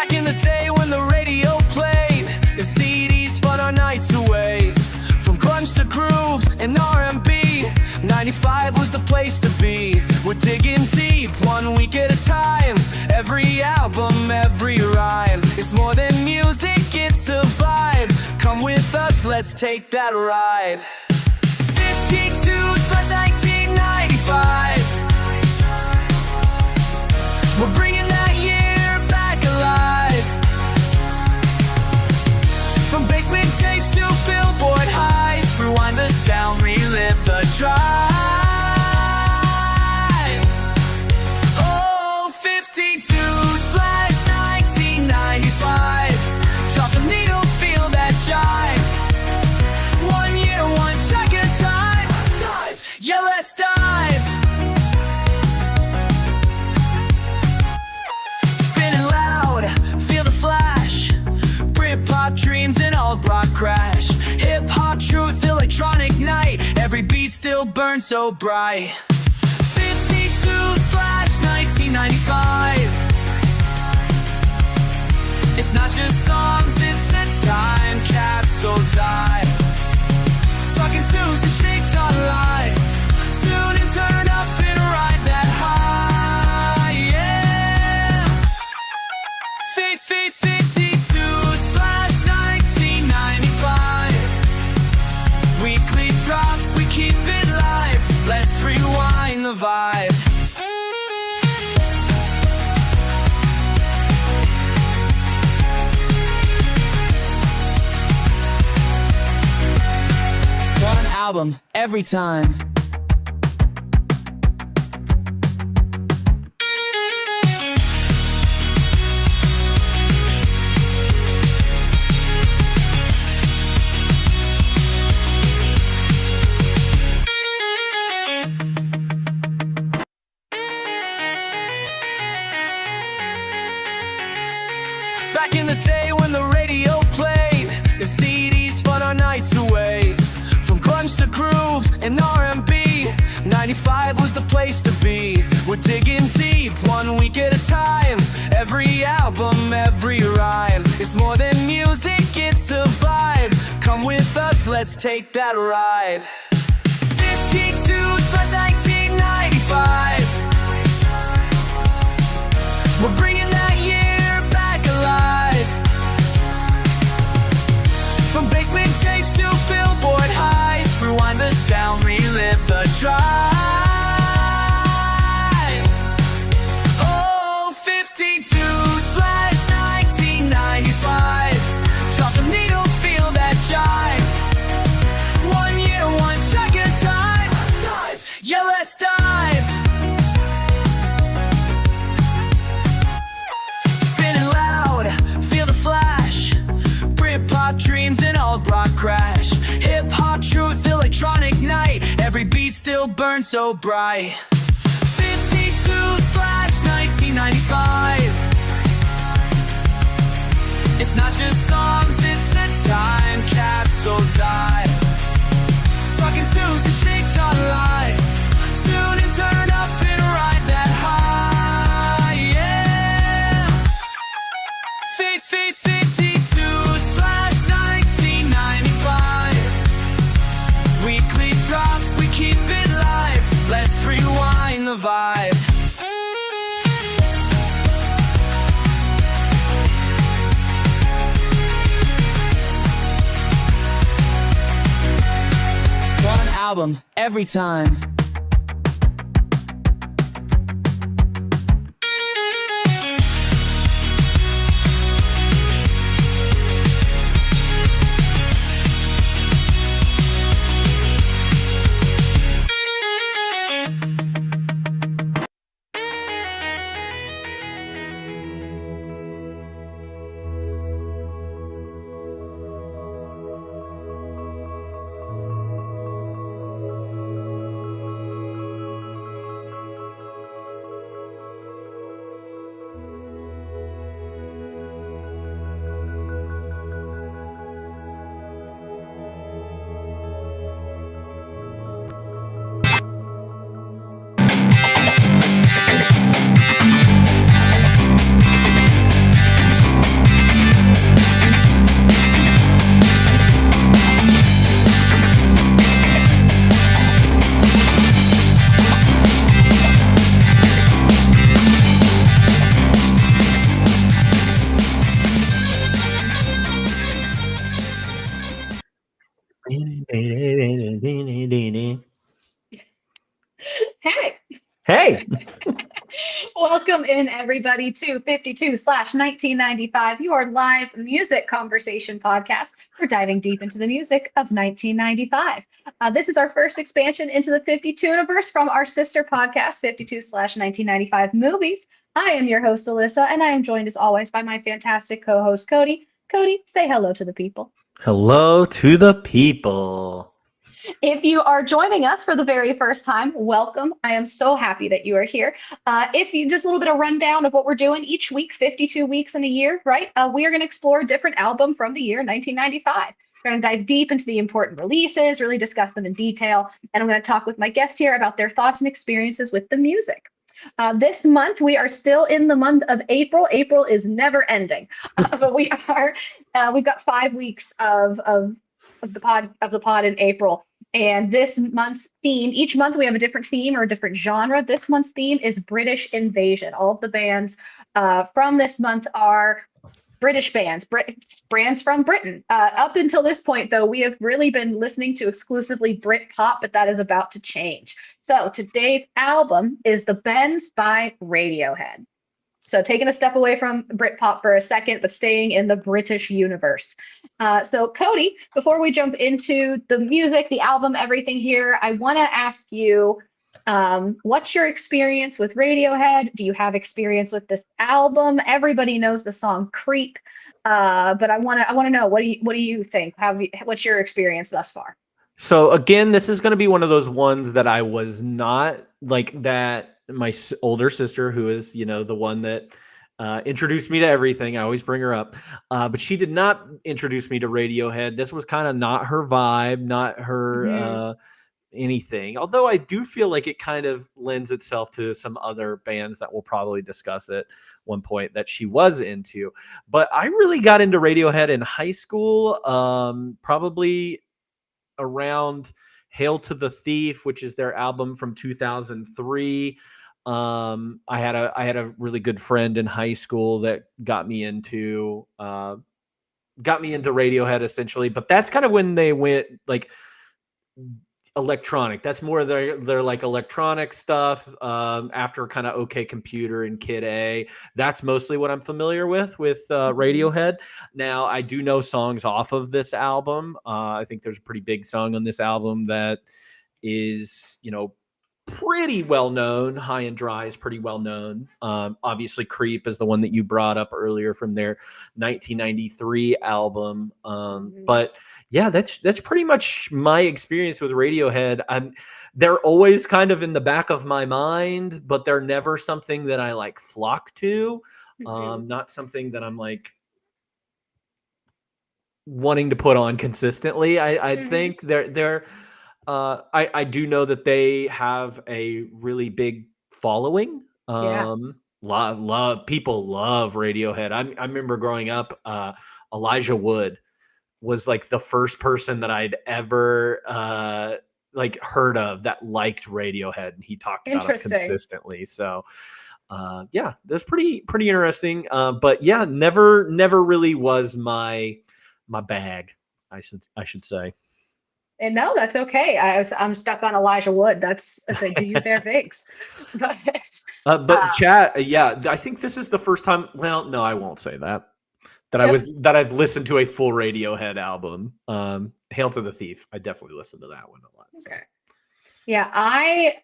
Back in the day when the radio played and CDs spun our nights away. From grunge to grooves and R&B, 95 was the place to be. We're digging deep, 1 week at a time. Every album, every rhyme. It's more than music, it's a vibe. Come with us, let's take that ride. 52/1995. We're bringing that year back alive. From basement tapes to billboard highs, rewind the sound, relive the drive. Oh, 52/1995. Drop the needle, feel that jive. 1 year, 1 track at a time. Dive, yeah, let's dive. Spinning loud, feel the flash. Britpop dreams and alt rock crash. Hip hop truth, electronic night. Every beat still burns so bright. 52/1995. It's not just songs, it's a time capsule dive. Talking tunes that shaped our lives. Tune and turn up and ride that high, yeah. 52/1995. Weekly drops, we keep it live. Let's rewind the vibe. One album every time. Back in the day when the radio played and CDs spun our nights away. From grunge to grooves and R&B, 95 was the place to be. We're digging deep, 1 week at a time. Every album, every rhyme. It's more than music, it's a vibe. Come with us, let's take that ride. 52/1995. We're bringing that year back alive. From basement tapes to billboard highs, rewind the sound, relive the drive. Oh, 52/1995. Drop the needle, feel that jive. 1 year, 1 track at a time. Dive, yeah, let's dive. Spinning loud, feel the flash. Britpop dreams and alt rock crash. Hip hop truth, electronic night. Every beat still burns so bright. 52/1995. It's not just songs, it's a time capsule dive. Talking tunes that shaped our lives. Tune and turn up and ride that high, yeah. 52/1995. Weekly drops, we keep it live. Let's rewind the vibe. One album every time. Hey, Hey, welcome in everybody to 52/1995, your live music conversation podcast. We're diving deep into the music of 1995. This is our first expansion into the 52 universe from our sister podcast, 52/1995 movies. I am your host, Alyssa, and I am joined as always by my fantastic co-host, Cody. Cody, say hello to the people. hello to the people. If you are joining us for the very first time, welcome. I am so happy that you are here. If you just a little bit of rundown of what we're doing each week, 52 weeks in a year, right? We are going to explore a different album from the year 1995. We're going to dive deep into the important releases, really discuss them in detail, and I'm going to talk with my guest here about their thoughts and experiences with the music. This month, we are still in the month of April. April is never ending, but we've got 5 weeks of the pod in April. And this month's theme, each month we have a different theme or a different genre. This month's theme is British invasion. All of the bands from this month are British bands, brands from Britain. Up until this point, though, we have really been listening to exclusively Brit pop, but that is about to change. So today's album is The Bends by Radiohead. So taking a step away from Britpop for a second, but staying in the British universe. So Cody, before we jump into the music, the album, everything here, I want to ask you, what's your experience with Radiohead? Do you have experience with this album? Everybody knows the song "Creep," but I want to know what do you think? What's your experience thus far? So again, this is going to be one of those ones that I was not like that. My older sister, who is the one that introduced me to everything, I always bring her up, but she did not introduce me to Radiohead. This was kind of not her vibe, not her Hmm. anything. Although I do feel like it kind of lends itself to some other bands that we'll probably discuss at one point that she was into. But I really got into Radiohead in high school, probably around Hail to the Thief, which is their album from 2003. I had a really good friend in high school that got me into Radiohead essentially, but that's kind of when they went like electronic. That's more their like electronic stuff. After kind of OK Computer and Kid A, that's mostly what I'm familiar with Hmm. Radiohead. Now I do know songs off of this album. I think there's a pretty big song on this album that is pretty well known. High and Dry is pretty well known. Obviously, Creep is the one that you brought up earlier from their 1993 album. Hmm. But yeah, that's pretty much my experience with Radiohead. They're always kind of in the back of my mind, but they're never something that I like flock to. Hmm. Not something that I'm like wanting to put on consistently. I Hmm. think they're I do know that they have a really big following. Yeah, Love people love Radiohead. I remember growing up, Elijah Wood was like the first person that I'd ever like heard of that liked Radiohead, and he talked about them interesting. consistently. So yeah, that's pretty interesting. But yeah, never really was my bag. I should say. And no, that's okay. I'm stuck on Elijah Wood. That's I say, do you fair figs? But But uh, chat, yeah, I think this is the first time. Well, no, I won't say that. yep. That I've listened to a full Radiohead album. Hail to the Thief. I definitely listened to that one a lot. So Okay. Yeah, I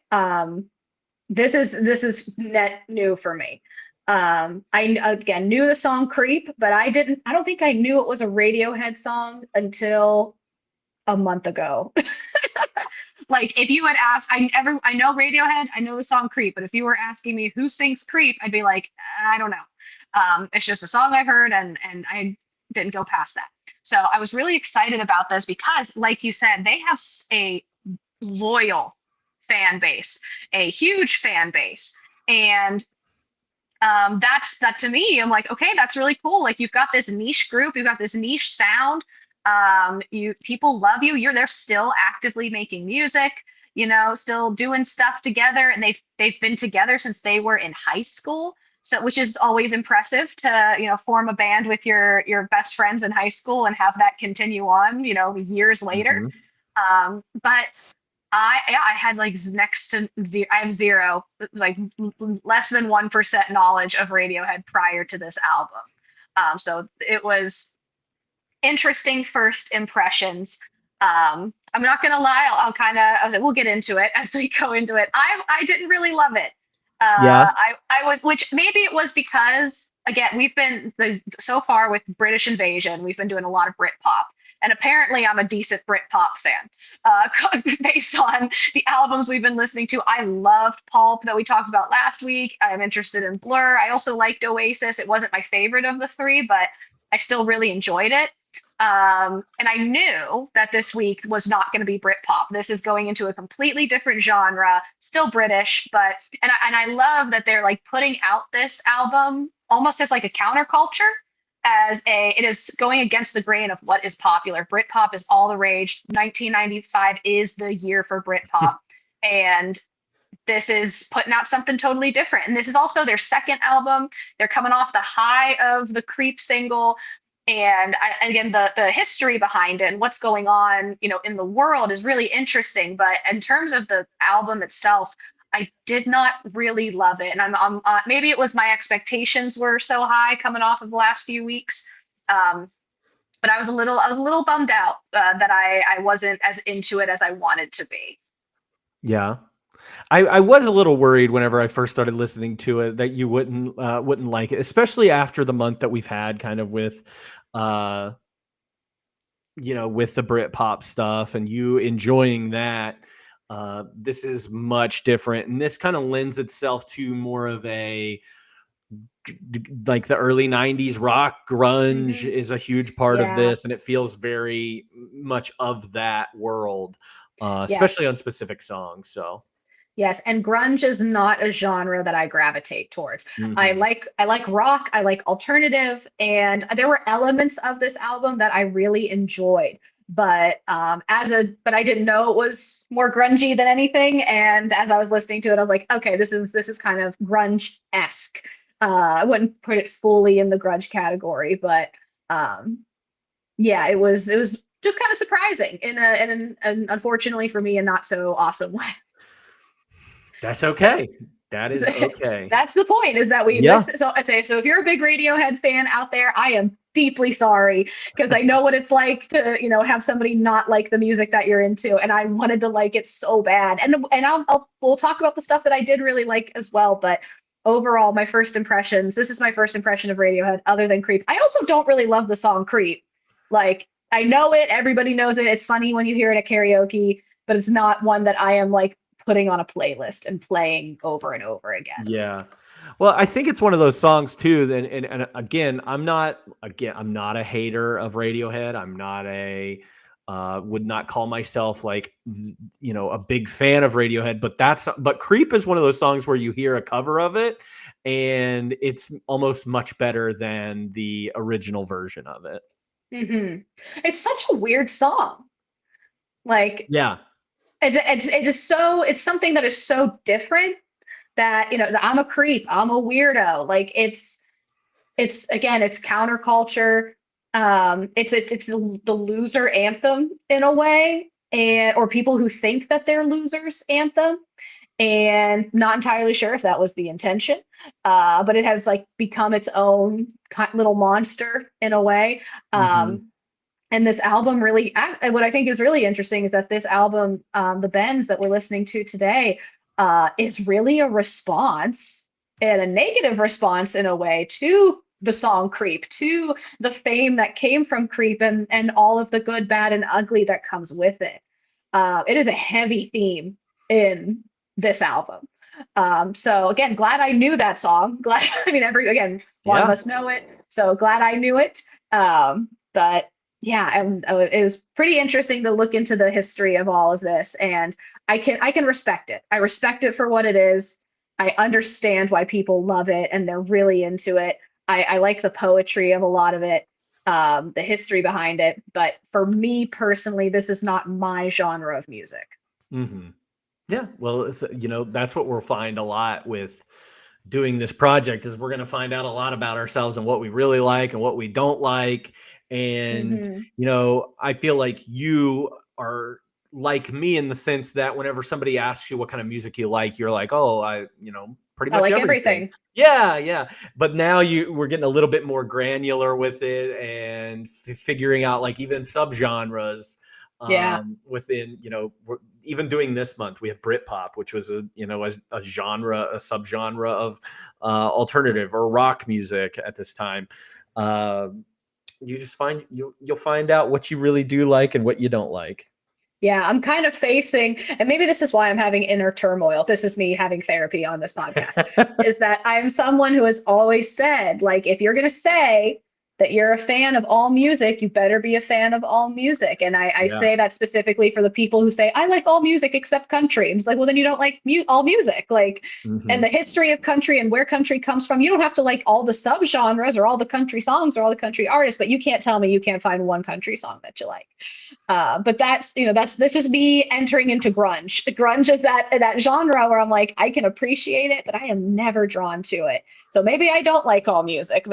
this is net new for me. I again knew the song "Creep," but I don't think I knew it was a Radiohead song until a month ago. Like if you had asked, I know Radiohead, I know the song Creep, but if you were asking me who sings Creep, I'd be like, I don't know. It's just a song I've heard and I didn't go past that. So I was really excited about this because, like you said, they have a loyal fan base, a huge fan base. And that's that to me. I'm like, okay, that's really cool. Like you've got this niche group, you've got this niche sound. You people love you. They're still actively making music, still doing stuff together, and they've been together since they were in high school. So, which is always impressive to form a band with your best friends in high school and have that continue on, years later. mhm. But I had like next to zero. I have zero, like less than 1% knowledge of Radiohead prior to this album. So it was interesting first impressions. I'm not gonna lie, I'll kind of I was like, we'll get into it as we go into it. I didn't really love it. Yeah. I was, which maybe it was because again we've been so far with British Invasion, we've been doing a lot of Britpop, and apparently I'm a decent Britpop fan. Based on the albums we've been listening to, I loved Pulp that we talked about last week. I'm interested in Blur. I also liked Oasis. It wasn't my favorite of the three, but I still really enjoyed it. And I knew that this week was not going to be Britpop. This is going into a completely different genre, still British, but and I love that they're like putting out this album almost as like a counterculture, as a it is going against the grain of what is popular. Britpop is all the rage. 1995 is the year for Britpop, and this is putting out something totally different. And this is also their second album. They're coming off the high of the Creep single. And again, the history behind it and what's going on, in the world is really interesting. But in terms of the album itself, I did not really love it. And I'm maybe it was my expectations were so high coming off of the last few weeks. But I was a little bummed out that I wasn't as into it as I wanted to be. Yeah. I was a little worried whenever I first started listening to it that you wouldn't like it, especially after the month that we've had kind of with uh with the Britpop stuff and you enjoying that. This is much different, and this kind of lends itself to more of a like the early 90s rock. Grunge Hmm. is a huge part of Yeah. this, and it feels very much of that world, especially on Yes. specific songs. So Yes, and grunge is not a genre that I gravitate towards. I mhm. like I like rock, I like alternative, and there were elements of this album that I really enjoyed. But I didn't know it was more grungy than anything. And as I was listening to it, I was like, okay, this is kind of grunge-esque. I wouldn't put it fully in the grunge category, but um, yeah, it was just kind of surprising in an unfortunately for me a not so awesome way. That's okay. That is okay. That's the point, is that we Yeah. listen. So I say, so if you're a big Radiohead fan out there, I am deeply sorry, because I know what it's like to, have somebody not like the music that you're into. And I wanted to like it so bad. And we'll talk about the stuff that I did really like as well. But overall, my first impressions, this is my first impression of Radiohead other than Creep. I also don't really love the song Creep. Like, I know it, everybody knows it. It's funny when you hear it at karaoke, but it's not one that I am like putting on a playlist and playing over and over again. Yeah. Well, I think it's one of those songs too. And again, I'm not a hater of Radiohead. I'm not a would not call myself like a big fan of Radiohead. But Creep is one of those songs where you hear a cover of it, and it's almost much better than the original version of it. Hmm. It's such a weird song. Like Yeah. it is so, it's something that is so different that, I'm a creep, I'm a weirdo. Like it's again, it's counterculture. It's the loser anthem in a way, and or people who think that they're losers anthem. And not entirely sure if that was the intention, but it has like become its own little monster in a way. Hmm. And this album really, and what I think is really interesting is that this album, the Bends that we're listening to today, is really a response, and a negative response in a way, to the song Creep, to the fame that came from Creep, and all of the good, bad, and ugly that comes with it. It is a heavy theme in this album. So again, glad I knew that song. Glad, I mean, one of Yeah. us know it, so glad I knew it. But yeah, and it was pretty interesting to look into the history of all of this, and I can respect it. I respect it for what it is. I understand why people love it and they're really into it. I like the poetry of a lot of it, the history behind it. But for me personally, this is not my genre of music. Hmm. Yeah. Well, that's what we'll find a lot with doing this project is we're going to find out a lot about ourselves and what we really like and what we don't like. And, Hmm. I feel like you are like me in the sense that whenever somebody asks you what kind of music you like, you're like, oh, pretty I much like everything. everything. Yeah, yeah. But now we're getting a little bit more granular with it and figuring out like even subgenres Yeah. within, we're even doing this month, we have Britpop, which was a genre, a subgenre of alternative or rock music at this time. You just you'll find out what you really do like and what you don't like. Yeah, I'm kind of facing, and maybe this is why I'm having inner turmoil. This is me having therapy on this podcast, is that I'm someone who has always said, like, if you're going to say that you're a fan of all music, you better be a fan of all music. And I Yeah. say that specifically for the people who say, I like all music except country. And it's like, well, then you don't like all music. Like, and Mhm. the history of country and where country comes from, you don't have to like all the subgenres or all the country songs or all the country artists, but you can't tell me you can't find one country song that you like. But this is me entering into grunge. Grunge is that genre where I'm like, I can appreciate it, but I am never drawn to it. So maybe I don't like all music.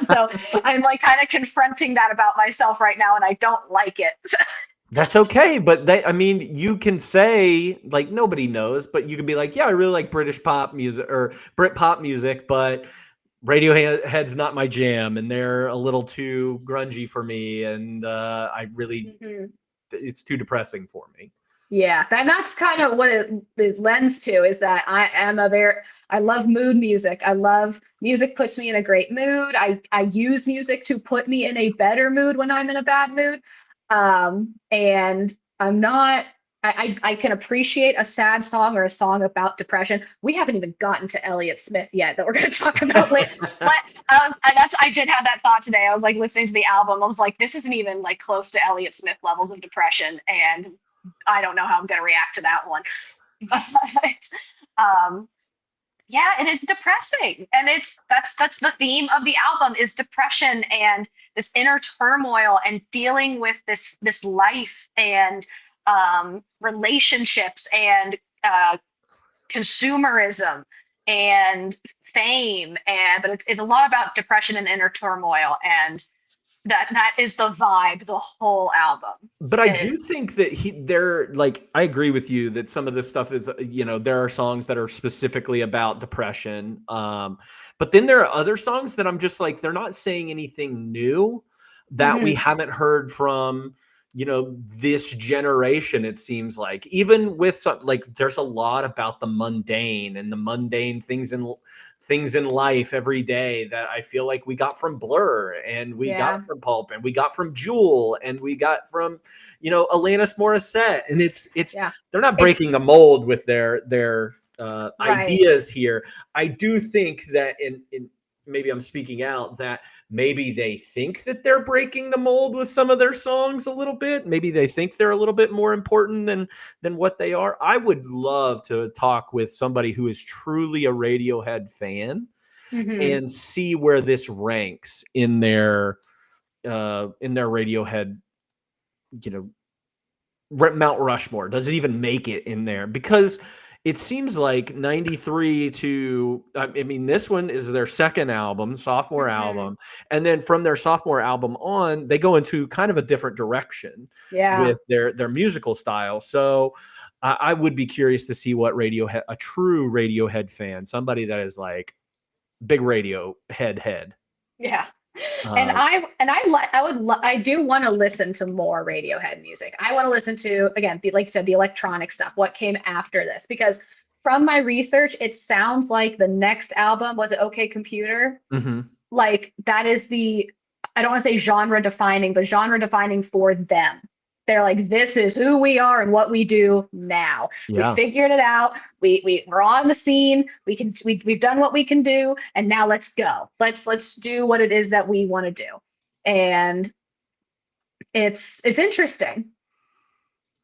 So I'm like kind of confronting that about myself right now, and I don't like it. That's okay, but I mean, you can say like nobody knows, but you can be like, yeah, I really like British pop music or Brit pop music, but Radiohead's not my jam, and they're a little too grungy for me, and Mhm. it's too depressing for me. Yeah, that's kind of what it lends to, is that I love mood music. I love music puts me in a great mood. I use music to put me in a better mood when I'm in a bad mood. And I'm not I can appreciate a sad song or a song about depression. We haven't even gotten to Elliott Smith yet that we're going to talk about later. But I did have that thought today. I was like listening to the album. I was like, this isn't even like close to Elliott Smith levels of depression, and I don't know how I'm going to react to that one. But um, yeah, and it's depressing, and that's the theme of the album is depression and this inner turmoil and dealing with this life and relationships and consumerism and fame, and but it's a lot about depression and inner turmoil, and that is the vibe the whole album But I do is. think that they're like, I agree with you that some of this stuff is, there are songs that are specifically about depression. But then there are other songs that I'm just like, they're not saying anything new that we Mhm. haven't heard from, this generation. It seems like even with some, like, there's a lot about the mundane and the mundane things in life every day that I feel like we got from Blur and we got Yeah. from Pulp and we got from Jewel and we got from Alanis Morissette, and it's Yeah. they're not It's breaking the mold with their right. ideas here. I do think that in maybe I'm speaking out that maybe they think that they're breaking the mold with some of their songs a little bit. Maybe they think they're a little bit more important than what they are. I would love to talk with somebody who is truly a Radiohead fan Mhm. and see where this ranks in their Radiohead, you know, Mount Rushmore. Does it even make it in there? Because it seems like 93 to, I mean, this one is their second album, sophomore Mhm. album. And then from their sophomore album on, they go into kind of a different direction Yeah. with their musical style. So I would be curious to see what Radiohead, a true Radiohead fan, somebody that is like big Radiohead head. Yeah. And Uh, I do want to listen to more Radiohead music. I want to listen to, again, like you said, the electronic stuff, what came after this, because from my research, it sounds like the next album, was it OK Computer? mhm. Like that is I don't want to say genre defining, but genre defining for them. They're like, this is who we are and what we do now. We Yeah. figured it out. We're on the scene. We've done what we can do, and now let's go. Let's do what it is that we want to do. And it's interesting.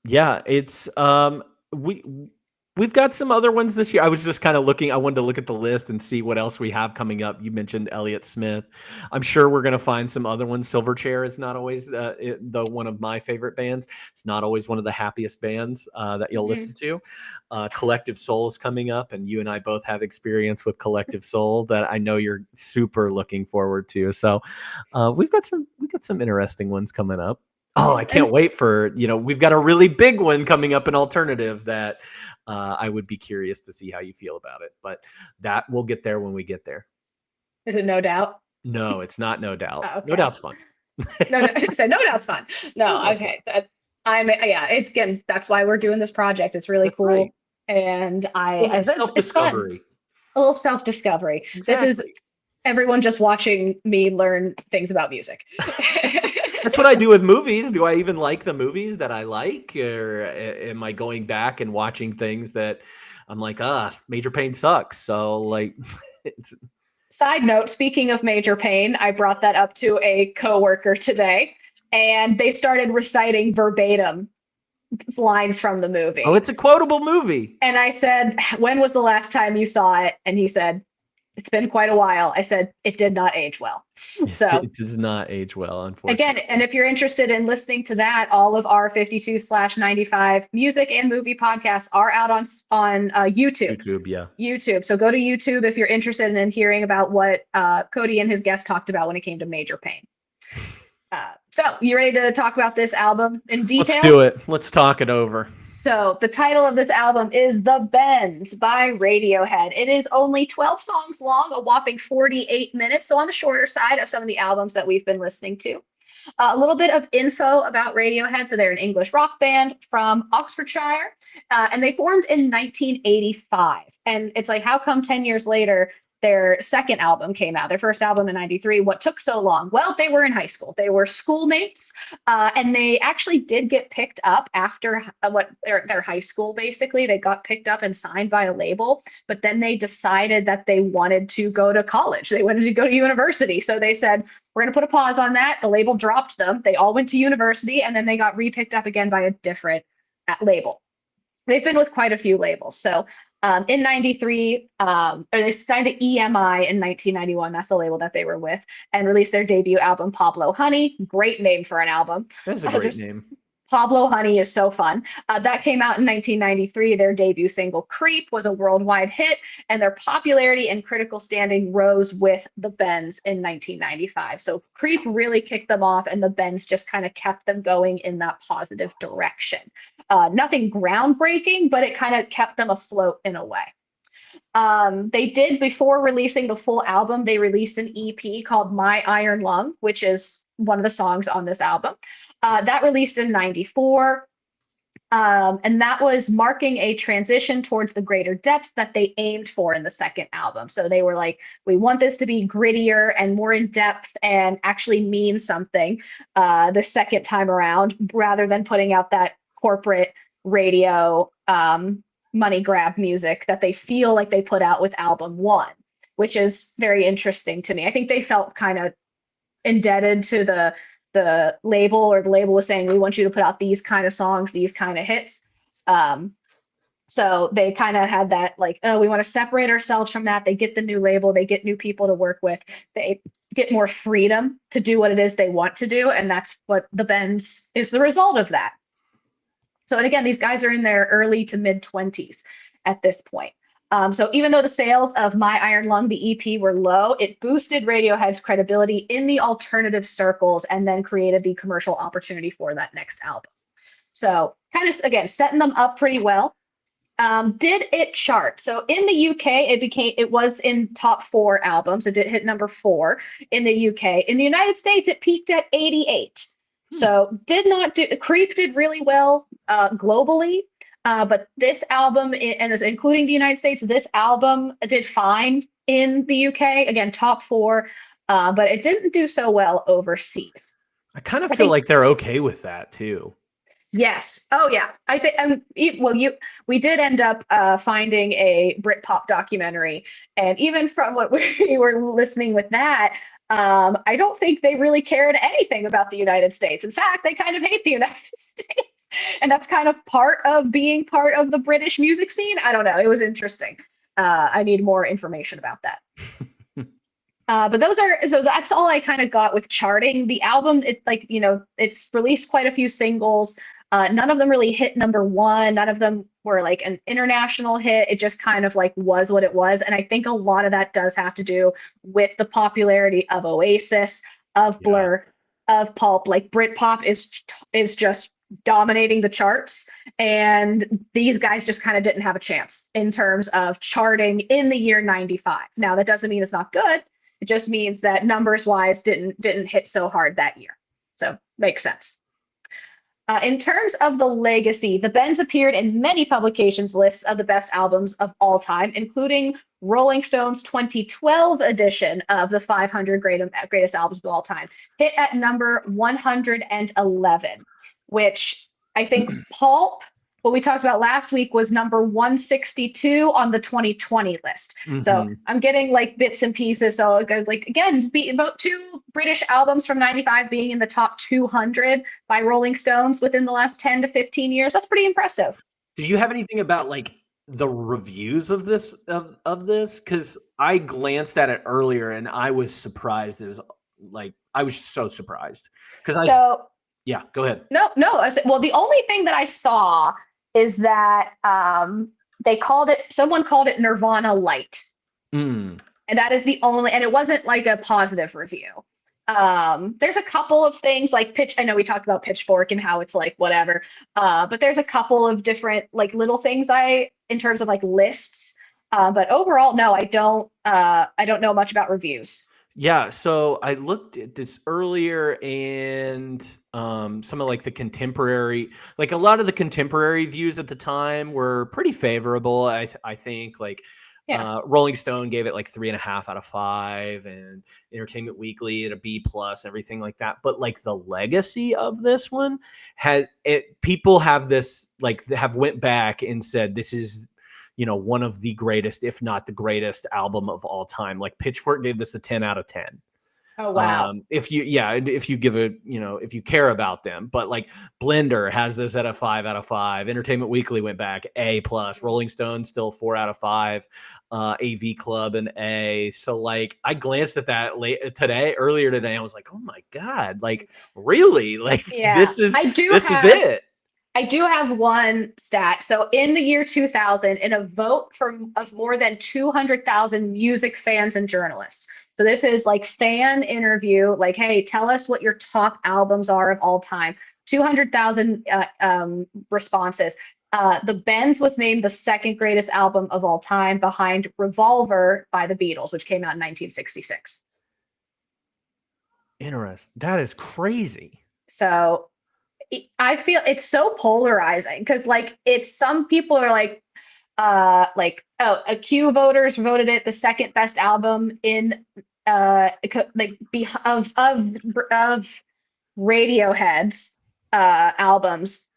Yeah, it's we we've got some other ones this year. I was just kind of looking. I wanted to look at the list and see what else we have coming up. You mentioned Elliott Smith. I'm sure we're going to find some other ones. Silverchair is not always the one of my favorite bands. It's not always one of the happiest bands that you'll Mhm. listen to. Collective Soul is coming up, and you and I both have experience with Collective Soul that I know you're super looking forward to. So we've got some interesting ones coming up. Oh, I can't wait for, we've got a really big one coming up in alternative that I would be curious to see how you feel about it. But that we'll get there when we get there. Is it No Doubt? No, it's not No Doubt. Oh, No okay. Doubt's fun. No, so No Doubt's fun. No, No Doubt's okay. Yeah, it's again, that's why we're doing this project. It's really That's right. cool. And it's fun. Self-discovery. A little self-discovery. This is Exactly. everyone just watching me learn things about music. That's what I do with movies. Do I even like the movies that I like? Or am I going back and watching things that I'm like, Major Pain sucks. So like, it's, Side note, speaking of Major Pain, I brought that up to a coworker today, and they started reciting verbatim lines from the movie. it's a quotable movie. And I said, when was the last time you saw it? And he said, it's been quite a while. I said, it did not age well. So It does not age well, unfortunately. again, and if you're interested in listening to that, all of our 52/95 music and movie podcasts are out on YouTube. YouTube, yeah. YouTube. So go to YouTube if you're interested in hearing about what Cody and his guest talked about when it came to Major Pain. So you ready to talk about this album in detail? Let's do it. Let's talk it over. So the title of this album is The Bends by Radiohead. It is only 12 songs long, a whopping 48 minutes, so on the shorter side of some of the albums that we've been listening to. A little bit of info about Radiohead. So they're an English rock band from Oxfordshire, and they formed in 1985. And it's like, how come 10 years later their second album came out, their first album in 93? What took so long? Well, they were in high school. They were schoolmates, and they actually did get picked up after their high school, basically. They got picked up and signed by a label, but then they decided that they wanted to go to college. They wanted to go to university. So they said, we're going to put a pause on that. The label dropped them. They all went to university, and then they got re-picked up again by a different label. They've been with quite a few labels. So in 93, or they signed to EMI in 1991. That's the label that they were with, and released their debut album, Pablo Honey. Great name for an album. That's a great name. Pablo Honey is so fun. That came out in 1993. Their debut single, Creep, was a worldwide hit, and their popularity and critical standing rose with the Bends in 1995. So Creep really kicked them off, and the Bends just kind of kept them going in that positive direction. Nothing groundbreaking, but it kind of kept them afloat in a way. They did, before releasing the full album, they released an EP called My Iron Lung, which is one of the songs on this album. That released in 94. And that was marking a transition towards the greater depth that they aimed for in the second album. So they were like, we want this to be grittier and more in depth and actually mean something the second time around, rather than putting out that corporate radio money grab music that they feel like they put out with album one, which is very interesting to me. I think they felt kind of indebted to the label, or the label was saying, we want you to put out these kind of songs, these kind of hits. So they kind of had that, like, oh, we want to separate ourselves from that. They get the new label, they get new people to work with, they get more freedom to do what it is they want to do. And that's what the Bends is the result of that. So, and again, these guys are in their early to mid 20s at this point. So even though the sales of My Iron Lung, the EP, were low, it boosted Radiohead's credibility in the alternative circles, and then created the commercial opportunity for that next album. So kind of, again, setting them up pretty well. Did it chart? So in the UK, it was in top 4 albums. It did hit number 4 in the UK. In the United States, it peaked at 88. So Creep did really well globally. But this album, and including the United States, this album did fine in the UK. Again, top 4, but it didn't do so well overseas. I kind of feel like they're okay with that too. Yes. Oh, yeah. I think. We did end up finding a Britpop documentary, and even from what we were listening with that, I don't think they really cared anything about the United States. In fact, they kind of hate the United States. And that's kind of part of being part of the British music scene. I don't know. It was interesting. I need more information about that. But so that's all I kind of got with charting. The album, it's released quite a few singles. None of them really hit number 1. None of them were like an international hit. It just kind of like was what it was. And I think a lot of that does have to do with the popularity of Oasis, of Blur, of pulp, like Britpop is just dominating the charts, and these guys just kind of didn't have a chance in terms of charting in the year 95. Now that doesn't mean it's not good. It just means that numbers wise didn't hit so hard that year. So makes sense. In terms of the legacy, the Bends appeared in many publications' lists of the best albums of all time, including Rolling Stone's 2012 edition of the 500 greatest albums of all time, hit at number 111, which I think Pulp, what we talked about last week, was number 162 on the 2020 list. So I'm getting like bits and pieces. So it goes like, again, about 2 British albums from 95 being in the top 200 by Rolling Stones within the last 10 to 15 years. That's pretty impressive. Did you have anything about like the reviews of this of this? Because I glanced at it earlier and I was surprised I was so surprised. Because yeah, go ahead. No. Well, the only thing that I saw is that someone called it Nirvana Light. And that is the only, and it wasn't like a positive review. There's a couple of things like I know we talked about Pitchfork and how it's like whatever, but there's a couple of different like little things in terms of like lists. But overall, no, I don't know much about reviews. Yeah, so I looked at this earlier, and some of like the contemporary, like a lot of the contemporary views at the time were pretty favorable. I think like Rolling Stone gave it like 3.5 out of 5, and Entertainment Weekly at a B plus, everything like that. But like the legacy of this one people have this like have went back and said this is, one of the greatest, if not the greatest album of all time. Like Pitchfork gave this a 10 out of 10. Oh, wow. If you give it, if you care about them, but like Blender has this at a 5 out of 5. Entertainment Weekly went back A plus. Rolling Stone still 4 out of 5. AV Club an A. So like I glanced at that earlier today. I was like, oh my God, like really, like this is it. I do have one stat. So in the year 2000, in a vote of more than 200,000 music fans and journalists. So this is like fan interview, like, hey, tell us what your top albums are of all time. 200,000 responses. The Bends was named the second greatest album of all time behind Revolver by the Beatles, which came out in 1966. Interesting. That is crazy. So I feel it's so polarizing because like some people are like a Q voters voted it the second best album in like of Radiohead's albums.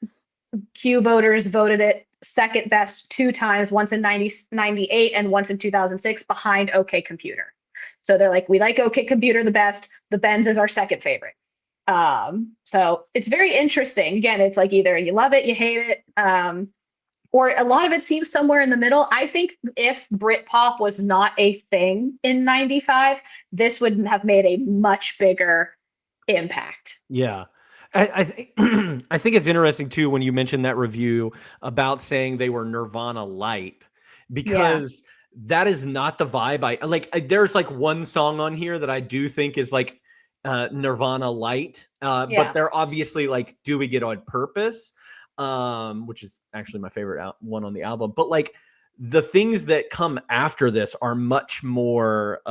Q voters voted it second best 2 times, once in 98 and once in 2006, behind OK Computer. So they're like, we like OK Computer the best. The Bends is our second favorite. So it's very interesting. Again, it's like either you love it, you hate it, or a lot of it seems somewhere in the middle. I think if Britpop was not a thing in 95, this would have made a much bigger impact. Yeah. I think I think it's interesting too when you mentioned that review about saying they were Nirvana light, because that is not the vibe I like. There's like one song on here that I do think is like Nirvana light, but they're obviously like Do We Get On Purpose, which is actually my favorite one on the album. But like the things that come after this are much more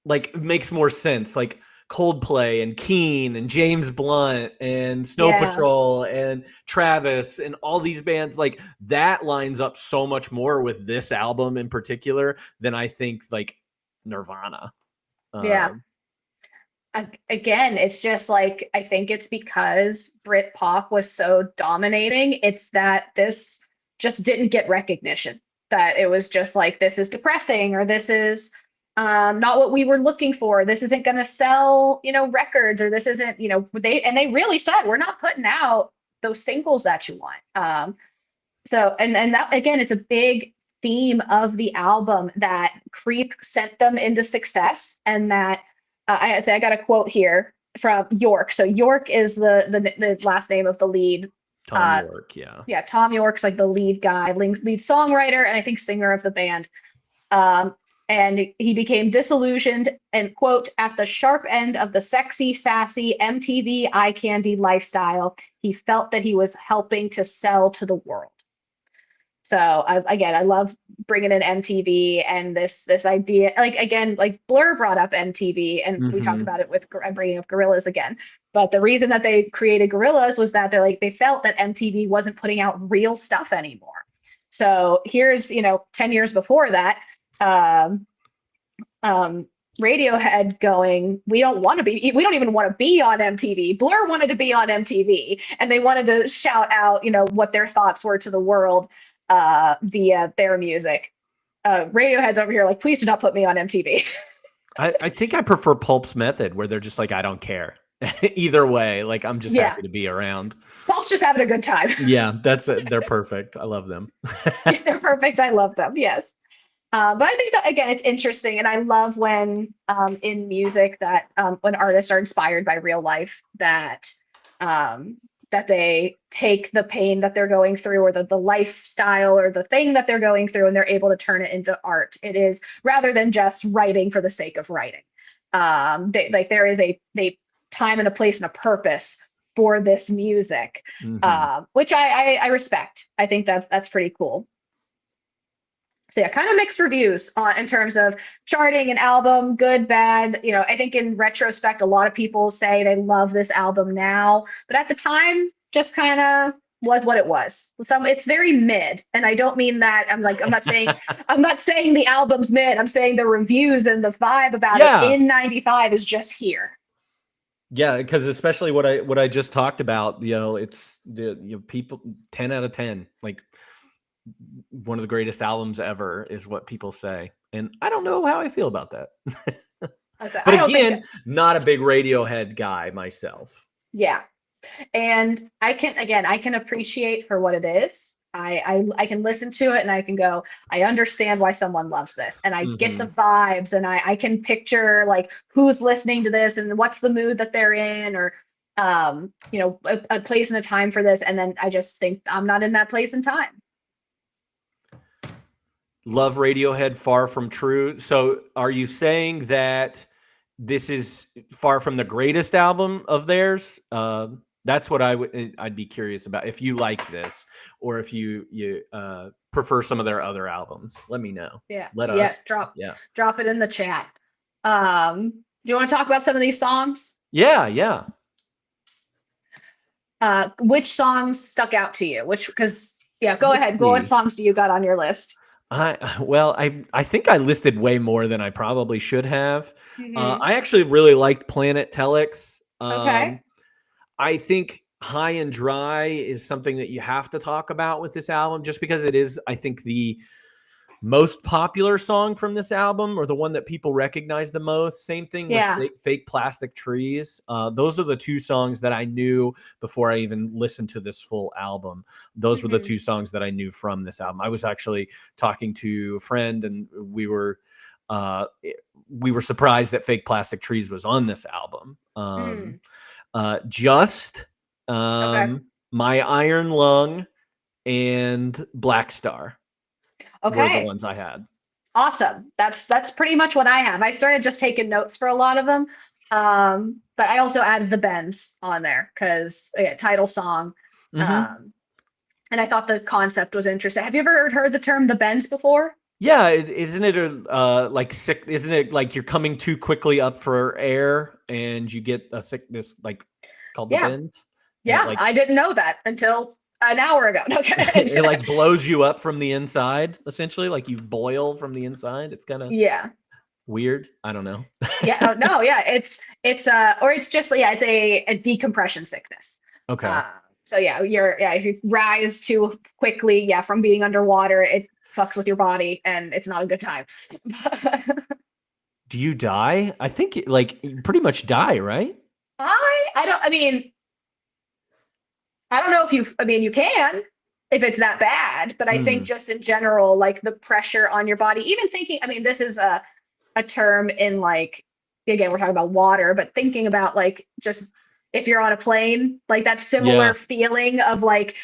like makes more sense, like Coldplay and Keane and James Blunt and Snow Patrol and Travis and all these bands. Like that lines up so much more with this album in particular than I think like Nirvana. Again, it's just like, I think it's because Britpop was so dominating. It's that this just didn't get recognition, that it was just like, this is depressing, or this is not what we were looking for. This isn't going to sell, records, or this isn't, they really said, we're not putting out those singles that you want. So, and that, again, it's a big theme of the album that Creep sent them into success, and that I got a quote here from York. So York is the last name of the lead. Tom York, yeah. Tom York's like the lead guy, lead songwriter, and I think singer of the band. and he became disillusioned and, quote, at the sharp end of the sexy, sassy MTV eye candy lifestyle. He felt that he was helping to sell to the world. So I love bringing in MTV and this idea. Like again, like Blur brought up MTV, and we talked Hmm. about it with I'm bringing up Gorillas again. But the reason that they created Gorillas was that they felt that MTV wasn't putting out real stuff anymore. So here's 10 years before that, um, um, Radiohead going, we don't even want to be on MTV. Blur wanted to be on MTV, and they wanted to shout out, what their thoughts were to the world via their music. Radiohead's over here like, please do not put me on MTV. I think I prefer Pulp's method, where they're just like, I don't care. Either way, like I'm just Yeah, happy to be around. Paul's just having a good time. Yeah, they're perfect. I love them. They're perfect. I love them. Yes. But I think that again, it's interesting, and I love when in music that when artists are inspired by real life, um, that they take the pain that they're going through, or the lifestyle, or the thing that they're going through, and they're able to turn it into art. It is rather than just writing for the sake of writing. There is a time and a place and a purpose for this music, Hmm. which I respect. I think that's pretty cool. So yeah, kind of mixed reviews in terms of charting an album, good, bad. I think in retrospect, a lot of people say they love this album now, but at the time, just kind of was what it was. It's very mid, and I don't mean that. I'm not saying the album's mid. I'm saying the reviews and the vibe about it Yeah, in '95 is just here. yeah, because especially what I just talked about, it's people 10 out of 10, like one of the greatest albums ever is what people say, and I don't know how I feel about that. But I don't think, again, not a big Radiohead guy myself. yeah. And I can appreciate for what it is. I can listen to it and I can go, I understand why someone loves this, and I get the Hmm. vibes, and I can picture like who's listening to this and what's the mood that they're in, or a place and a time for this. And then I just think I'm not in that place and time. Love Radiohead, Far From True. So are you saying that this is far from the greatest album of theirs? That's what I'd be curious about, if you like this, or if you prefer some of their other albums. Let me know. Yeah. Let Yes. us. Yeah. Drop it in the chat. Do you want to talk about some of these songs? Yeah, yeah. Which songs stuck out to you? Because yeah, go Let's ahead. What see. songs do you got on your list? I think I listed way more than I probably should have. Hmm. I actually really liked Planet Telex. Okay. I think High and Dry is something that you have to talk about with this album, just because it is, I think, the most popular song from this album, or the one that people recognize the most. Same thing with Yeah. Fake Plastic Trees. Those are the two songs that I knew before I even listened to this full album. Those were the Hmm. two songs that I knew from this album. I was actually talking to a friend, and uh, we were surprised that Fake Plastic Trees was on this album. Mm. Just Okay. My Iron Lung and Black Star were the Okay. ones I had. Awesome. That's pretty much what I have. I started just taking notes for a lot of them. But I also added the bends on there because title song. Hmm. Um, and I thought the concept was interesting. Have you ever heard the term the bends before? Yeah, isn't it like sick? Isn't it like you're coming too quickly up for air and you get a sickness like called the Yeah. bends, and Yeah. I didn't know that until an hour ago. Okay. it like blows you up from the inside, essentially, like you boil from the inside. It's kind of Yeah. weird. I don't know. Yeah. Oh no. Yeah. Or it's just, yeah, it's a decompression sickness. Okay. Uh, so yeah, if you rise too quickly, yeah, from being underwater, it fucks with your body and it's not a good time. Do you die? I think like you pretty much die, right? I mean, I don't know if you can if it's that bad, but I think Mm, just in general, like the pressure on your body, even thinking, I mean, this is a term in like, again, we're talking about water, but thinking about like just if you're on a plane, like that yeah. similar feeling of like,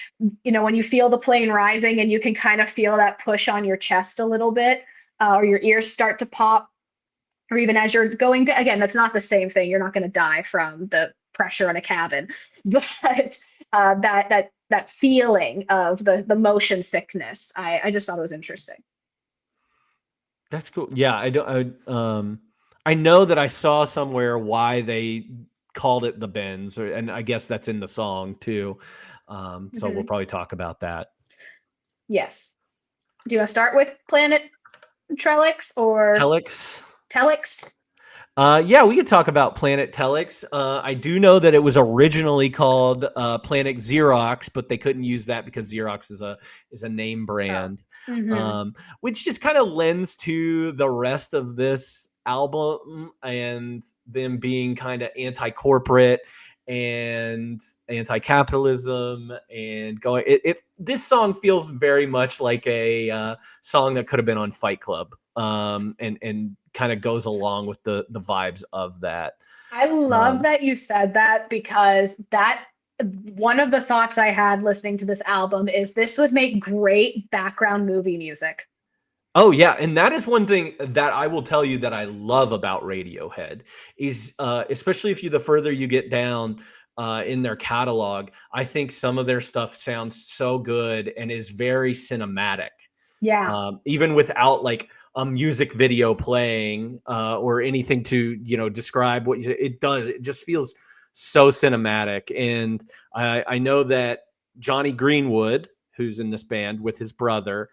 when you feel the plane rising and you can kind of feel that push on your chest a little bit. or your ears start to pop, or even as you're going to, again, that's not the same thing. You're not going to die from the pressure in a cabin, but that feeling of the motion sickness, I just thought it was interesting. That's cool. Yeah, I don't. I know that I saw somewhere why they called it the bends, and I guess that's in the song too. So we'll Mhm. probably talk about that. Yes. Do you want to start with Planet Trellix or Telex. Telix? Yeah, we could talk about Planet Telex. I do know that it was originally called Planet Xerox, but they couldn't use that because Xerox is a name Oh. brand, Hmm. which just kind of lends to the rest of this album and them being kind of anti-corporate and anti-capitalism and going. This song feels very much like a song that could have been on Fight Club, and kind of goes along with the vibes of that. I love Um, that you said that because that one of the thoughts I had listening to this album is this would make great background movie music. oh yeah, and that is one thing that I will tell you that I love about Radiohead is, especially if the further you get down in their catalog, I think some of their stuff sounds so good and is very cinematic. Yeah. Even without like a music video playing or anything to describe what it does. It just feels so cinematic. And I know that Johnny Greenwood, who's in this band with his brother,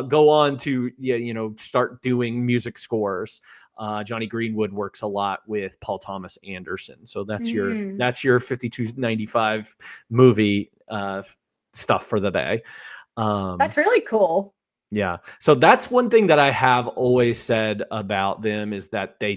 go on to start doing music scores. Johnny Greenwood works a lot with Paul Thomas Anderson, so Mm, that's your 5295 movie stuff for the day. that's really cool. Yeah. So that's one thing that I have always said about them is that they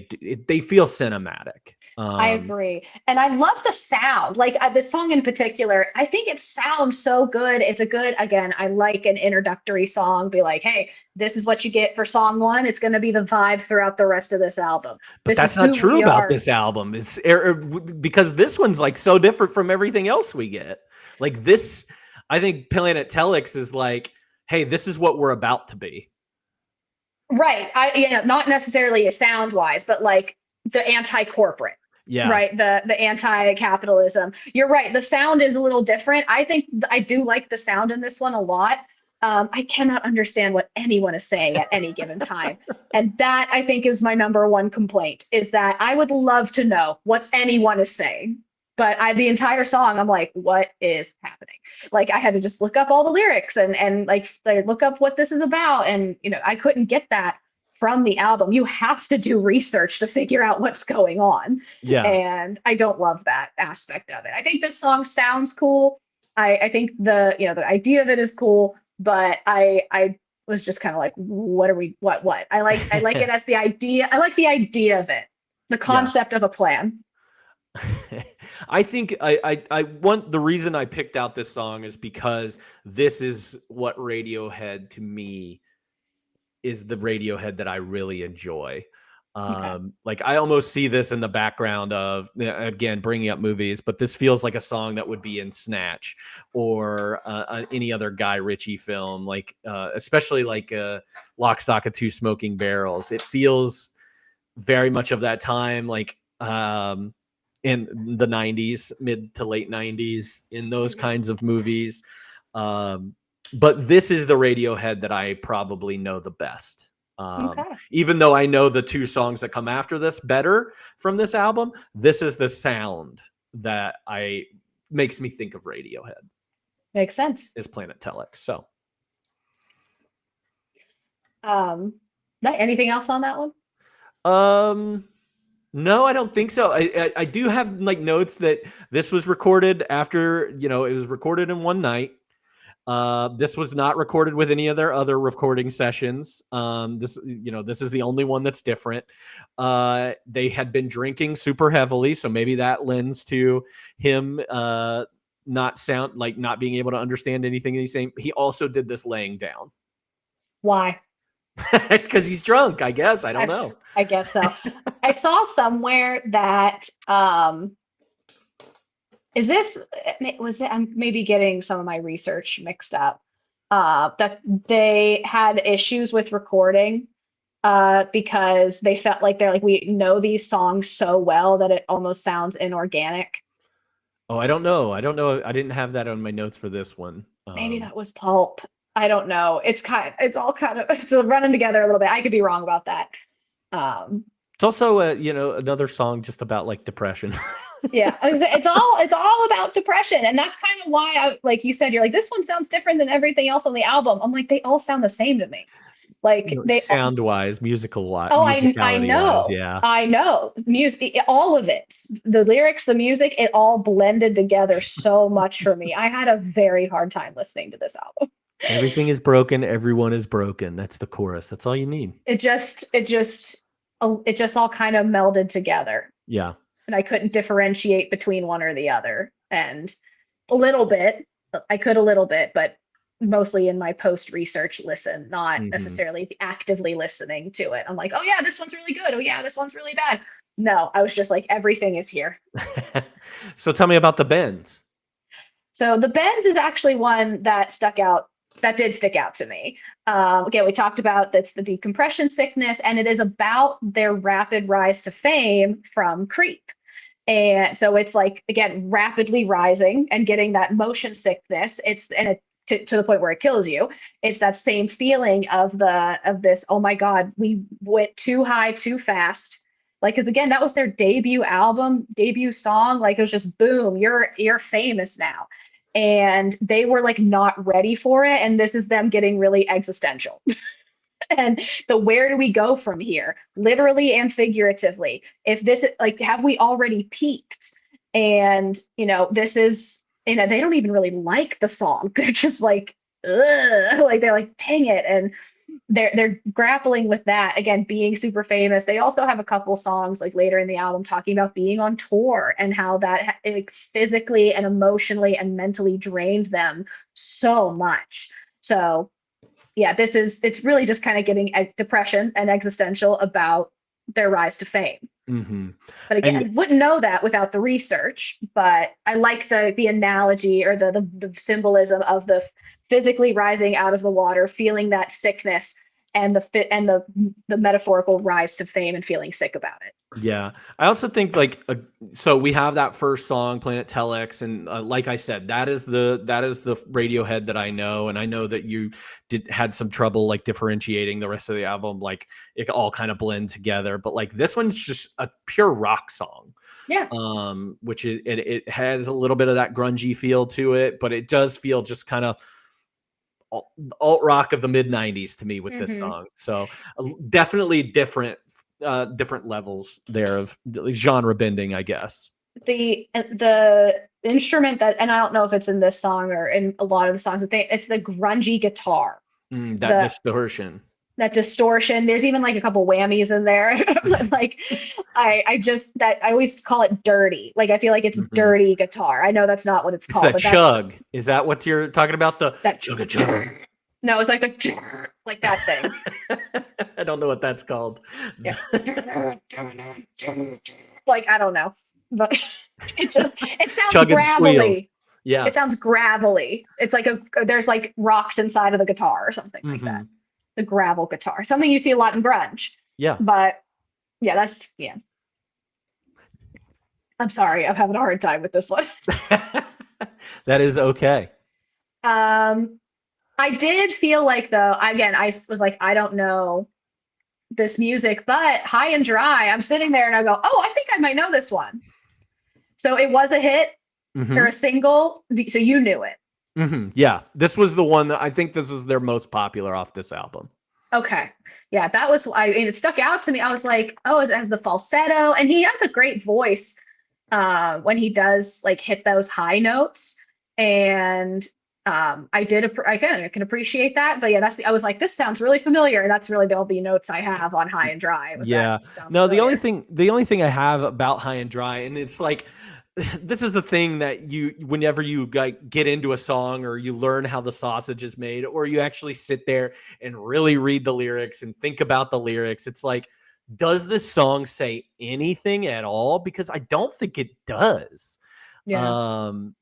feel cinematic. I agree. And I love the sound. Like this song in particular, I think it sounds so good. It's a good, again, I like an introductory song. Be like, hey, this is what you get for song one. It's going to be the vibe throughout the rest of this album. But This is that's not who true we about are. this album. Because this one's like so different from everything else we get. Like this, I think Planet Telex is like, hey, this is what we're about to be. Right. Yeah, not necessarily a sound wise, but like the anti-corporate, Yeah. right? The anti-capitalism. You're right. The sound is a little different. I think I do like the sound in this one a lot. I cannot understand what anyone is saying at any given time. And that I think is my number one complaint is that I would love to know what anyone is saying. But the entire song, I'm like, what is happening? Like I had to just look up all the lyrics and like look up what this is about. And I couldn't get that from the album. You have to do research to figure out what's going on. Yeah. And I don't love that aspect of it. I think this song sounds cool. I think the idea of it is cool, but I was just kind of like, what are we what? I like it as the idea. I like the idea of it, the Yeah. concept of a plan. I think I want the reason I picked out this song is because this is what Radiohead to me is the Radiohead that I really enjoy. Okay. Like I almost see this in the background of again bringing up movies, but this feels like a song that would be in Snatch or any other Guy Ritchie film, like especially like Lock, Stock, and Two Smoking Barrels. It feels very much of that time, like in the 90s, mid to late 90s, in those Mhm. kinds of movies. But this is the Radiohead that I probably know the best. Okay. Even though I know the two songs that come after this better from this album, this is the sound that I makes me think of Radiohead Makes sense. is Planet Telex. So Um, anything else on that one? um no, I don't think so. I do have like notes that this was recorded after, it was recorded in one night. This was not recorded with any of their other recording sessions. This is the only one that's different. They had been drinking super heavily, so maybe that lends to him not being able to understand anything he's saying. He also did this laying down Why? because he's drunk. I guess I don't I know. I guess so. I saw somewhere that is this was it, I'm maybe getting some of my research mixed up. That they had issues with recording because they felt like they're like, we know these songs so well that it almost sounds inorganic. Oh, I don't know. I don't know. I didn't have that on my notes for this one. Maybe that was Pulp. I don't know. It's all kind of it's running together a little bit. I could be wrong about that. Um, It's also another song just about like depression. yeah, it's all about depression, and that's kind of why like you said, you're like, this one sounds different than everything else on the album. I'm like, they all sound the same to me. Like No, sound wise, oh, I musicality wise, know. yeah. I know. Music, all of it. The lyrics, the music, it all blended together so much for me. I had a very hard time listening to this album. Everything is broken, everyone is broken. That's the chorus. That's all you need. It just all kind of melded together. Yeah. And I couldn't differentiate between one or the other. And a little bit, I could a little bit, but mostly in my post research listen, not Mhm. necessarily actively listening to it. I'm like, oh yeah, this one's really good. Oh yeah, this one's really bad. No, I was just like, everything is here. So tell me about the bends. So the Bends is actually one that did stick out to me. Again, we talked about that's the decompression sickness, and it is about their rapid rise to fame from Creep. And so it's like, again, rapidly rising and getting that motion sickness. To the point where it kills you. It's that same feeling of this, oh my God, we went too high too fast. Like, because again, that was their debut album, debut song. Like, it was just boom, you're famous now. And they were like not ready for it. And this is them getting really existential. And the where do we go from here, literally and figuratively? If this, like, have we already peaked? And this is, they don't even really like the song. They're just like, ugh, like they're like, dang it. And they're grappling with that, again, being super famous. They also have a couple songs like later in the album talking about being on tour and how that it physically and emotionally and mentally drained them so much. So yeah, it's really just kind of getting depression and existential about their rise to fame. Hmm. But And again, wouldn't know that without the research. But I like the analogy or the symbolism of the physically rising out of the water, feeling that sickness, and the metaphorical rise to fame and feeling sick about it. yeah, I also think like so we have that first song, Planet Telex, and like I said, that is the Radiohead that I know, and I know that you had some trouble like differentiating the rest of the album, like it all kind of blend together. But like this one's just a pure rock song, Yeah. which is it has a little bit of that grungy feel to it, but it does feel just kind of alt rock of the mid 90s to me with this Hmm. song. So definitely different levels there of genre bending, I guess. The instrument that, and I don't know if it's in this song or in a lot of the songs, but it's the grungy guitar, That the distortion. that distortion. There's even like a couple whammies in there. Like I always call it dirty. Like I feel like it's Mhm. dirty guitar. I know that's not what it's It's called, that but that's chug. Is that what you're talking about? The that. chugga chug. No, it's like the like that thing. I don't know what that's called. Yeah. Like I don't know, but it sounds Chugging squeals. gravelly. It Yeah. sounds gravelly. It's like there's like rocks inside of the guitar or something like that. Hmm. The gravel guitar, something you see a lot in grunge. Yeah. But yeah, yeah. I'm sorry, I'm having a hard time with this one. That is okay. Um, I did feel like though, again, I was like, I don't know this music, but High and Dry, I'm sitting there and I go, oh, I think I might know this one. So it was a hit or Hmm. a single. So you knew it. Yeah. This was the one that I think this is their most popular off this album. Okay. Yeah, that was it stuck out to me. I was like, oh, it has the falsetto, and he has a great voice when he does like hit those high notes. And I can appreciate that. But yeah, I was like, this sounds really familiar. And that's really the only notes I have on High and Dry was that Yeah. sounds No, the only familiar. thing the only thing I have about High and Dry, and it's like this is the thing that whenever you like get into a song or you learn how the sausage is made, or you actually sit there and really read the lyrics and think about the lyrics, it's like, does this song say anything at all? Because I don't think it does. Yeah. Um,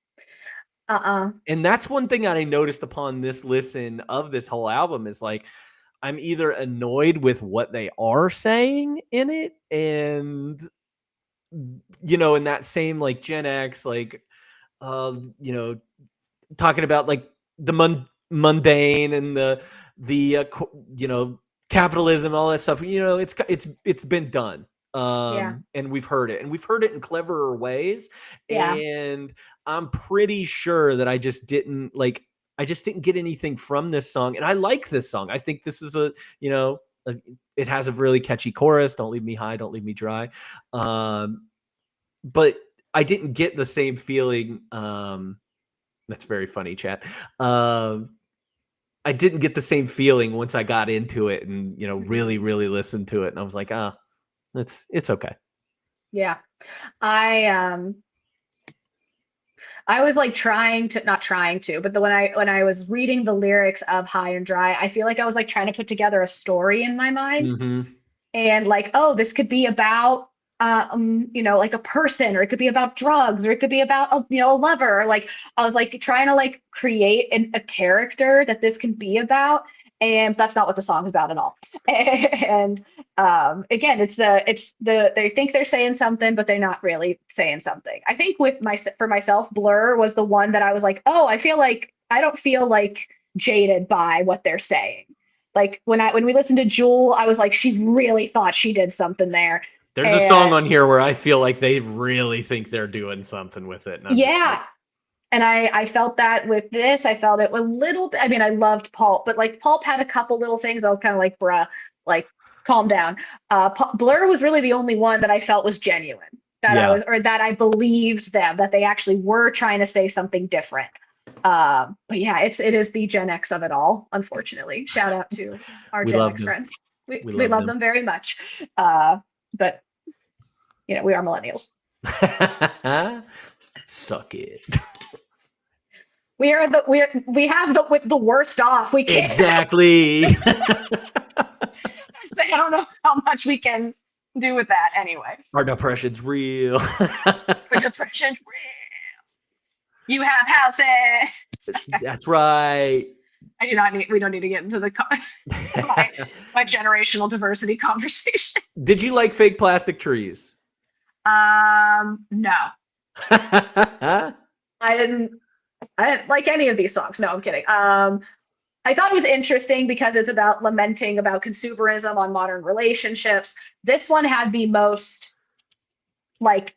Uh-uh. and that's one thing that I noticed upon this listen of this whole album is like, I'm either annoyed with what they are saying in it, and in that same like Gen X, like you know, talking about like the mundane and the capitalism, all that stuff. It's been done. Yeah. And we've heard it, and we've heard it in cleverer ways. Yeah. And I'm pretty sure that I just didn't get anything from this song. And I like this song. I think this is it has a really catchy chorus. Don't leave me high, don't leave me dry. But I didn't get the same feeling. That's very funny, chat. I didn't get the same feeling once I got into it and really, really listened to it. And I was like, it's okay. Yeah. I I was like not trying to, but when I was reading the lyrics of High and Dry, I feel like I was like trying to put together a story in my mind. Mm-hmm. And like, oh, this could be about like a person, or it could be about drugs, or it could be about a lover. Or, like, I was like trying to like create a character that this can be about, and that's not what the song is about at all. And again, they think they're saying something, but they're not really saying something. I think for myself, Blur was the one that I was like, oh, I don't feel like jaded by what they're saying. Like when we listened to Jewel, I was like, she really thought she did something there. There's a song And on here where I feel like they really think they're doing something with it. And I'm just like, yeah, and I felt that with this. I felt it a little bit. I mean, I loved Pulp, but like Pulp had a couple little things I was kind of like, bruh, like calm down. Blur was really the only one that I felt was genuine, yeah. or that I believed them, that they actually were trying to say something different. But yeah, it is the Gen X of it all, unfortunately. Shout out to our We Gen love X them. friends. We We love love them very much. But we are millennials. Suck it. We have the worst off. We can't. Exactly. I don't know how much we can do with that anyway. Our depression's real. Our depression's real. You have houses. That's right. I do not need. We don't need to get into my generational diversity conversation. Did you like Fake Plastic Trees? No, I didn't. I didn't like any of these songs. No, I'm kidding. I thought it was interesting because it's about lamenting about consumerism on modern relationships. This one had the most like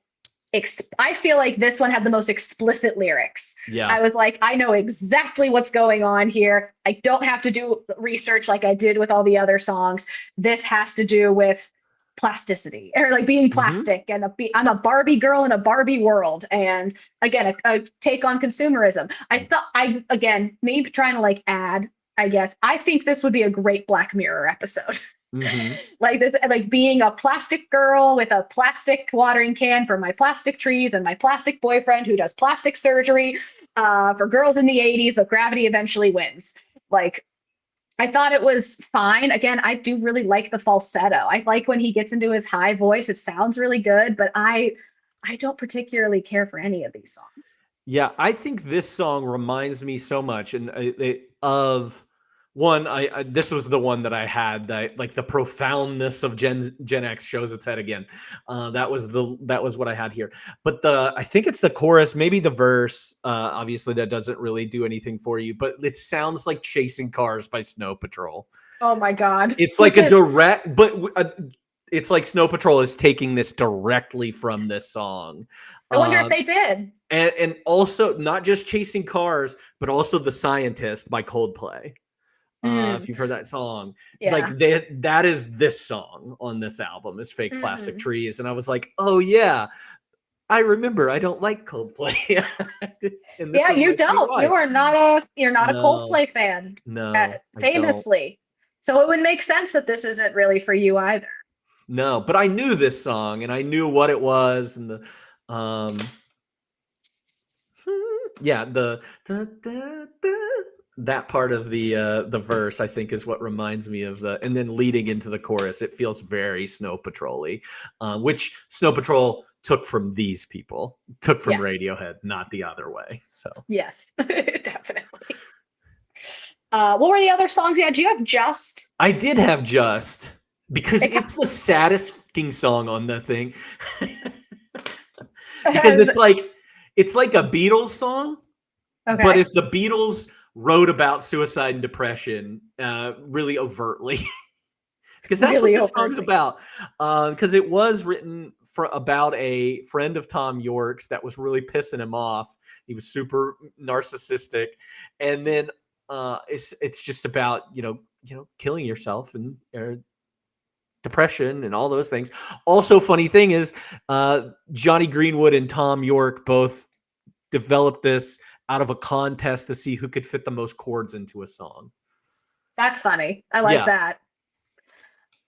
I feel like this one had the most explicit lyrics. Yeah. I was like, I know exactly what's going on here. I don't have to do research like I did with all the other songs. This has to do with plasticity, or like being plastic, and I'm a Barbie girl in a Barbie world. And again, a take on consumerism. Again, maybe trying to like add, I guess, I think this would be a great Black Mirror episode. Like this, like being a plastic girl with a plastic watering can for my plastic trees, and my plastic boyfriend who does plastic surgery for girls in the 80s, but gravity eventually wins. Like, I thought it was fine. Again, I do really like the falsetto. I like when he gets into his high voice. It sounds really good, but I don't particularly care for any of these songs. Yeah, I think this song reminds me so much of one. This was the one that I had, that like the profoundness of Gen X shows its head again. That was what I had here. But I think it's the chorus, maybe the verse. Obviously, that doesn't really do anything for you, but it sounds like "Chasing Cars" by Snow Patrol. Oh my God! It's like direct, but it's like Snow Patrol is taking this directly from this song. I wonder if they did. And also not just Chasing Cars, but also The Scientist by Coldplay. If you've heard that song, like that is this song on this album is Fake Plastic Trees. And I was like, oh yeah, I remember. I don't like Coldplay. Yeah, you don't. You're not a Coldplay fan. No, famously. So it would make sense that this isn't really for you either. No, but I knew this song and I knew what it was, and that part of the verse I think is what reminds me of and then leading into the chorus, it feels very Snow Patrol-y, which Snow Patrol took from these people, took from Radiohead, not the other way. So yes, definitely. What were the other songs you had? Do you have Just? I did have Just, because It it's the saddest fucking song on the thing. Because has, it's like a Beatles song, but okay, if the Beatles wrote about suicide and depression really overtly. Because that's what really the song's overtly. about. Because it was written for about a friend of Tom York's that was really pissing him off. He was super narcissistic, and then it's just about killing yourself and depression and all those things. Also, funny thing is, Johnny Greenwood and Tom York both developed this out of a contest to see who could fit the most chords into a song. That's funny. I like Yeah, that.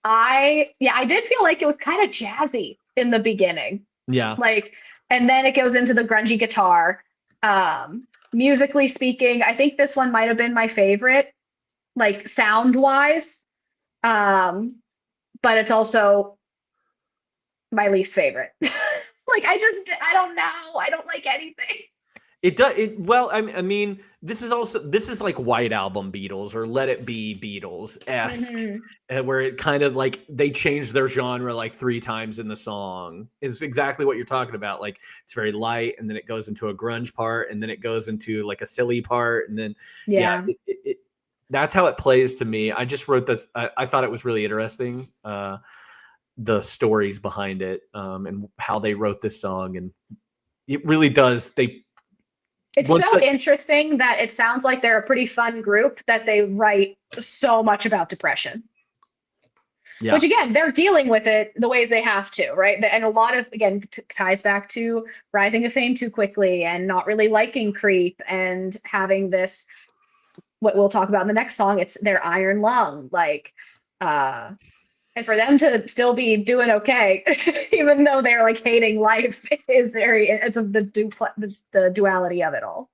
I did feel like it was kind of jazzy in the beginning. yeah. Like, and then it goes into the grungy guitar. Musically speaking, I think this one might have been my favorite, like sound wise. Um, but it's also my least favorite. Like I don't know. I don't like anything. It does it well. I mean, this is like White Album Beatles or Let It Be Beatles esque, Hmm. where it kind of like they changed their genre like 3 times in the song. Is exactly what you're talking about. Like it's very light, and then it goes into a grunge part, and then it goes into like a silly part, and then yeah, Yeah. that's how it plays to me. I just wrote this. I thought it was really interesting. The stories behind it, and how they wrote this song, and it really does. They It's once so interesting that it sounds like they're a pretty fun group that they write so much about depression. yeah. Which again, they're dealing with it the ways they have to, right? And a lot of, again, ties back to rising to fame too quickly and not really liking Creep and having this, what we'll talk about in the next song, it's their iron lung. Like, and for them to still be doing okay, even though they're like hating life, is very, it's of the duality of it all.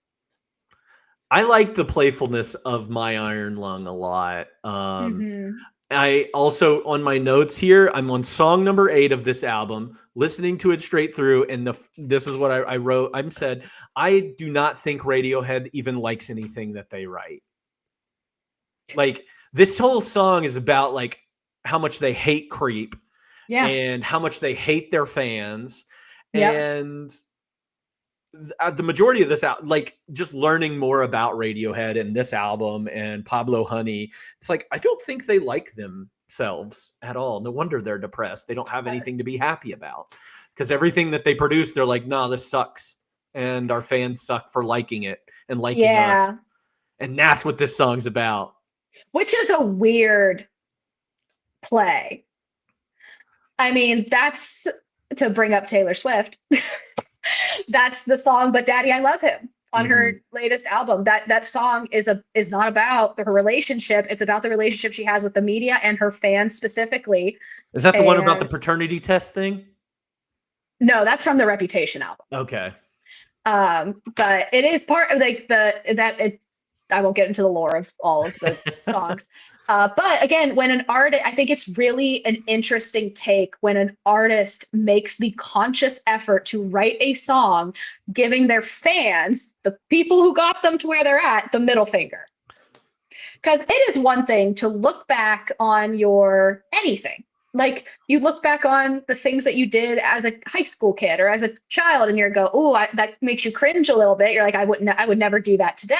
I like the playfulness of My Iron Lung a lot. Hmm. I also, on my notes here, I'm on song number 8 of this album, listening to it straight through, and this is what I wrote. I said, I do not think Radiohead even likes anything that they write. Like this whole song is about like how much they hate Creep Yeah. and how much they hate their fans, Yep. and the majority of this out, like just learning more about Radiohead and this album and Pablo Honey, it's like I don't think they like themselves at all. No wonder they're depressed. They don't have anything to be happy about because everything that they produce, they're like, "Nah, this sucks," and our fans suck for liking it and liking us, Yeah. and that's what this song's about. Which is a weird play. I mean, that's to bring up Taylor Swift. That's the song, but Daddy, I Love Him on Hmm. her latest album. That song is not about her relationship. It's about the relationship she has with the media and her fans specifically. Is that the one about the And paternity test thing? no, that's from the Reputation album. Okay. But it is part of like I won't get into the lore of all of the songs. But again, when an artist, I think it's really an interesting take when an artist makes the conscious effort to write a song, giving their fans, the people who got them to where they're at, the middle finger. Because it is one thing to look back on your anything. Like you look back on the things that you did as a high school kid or as a child, and you go, "Oh, that makes you cringe a little bit." You're like, I would never do that today."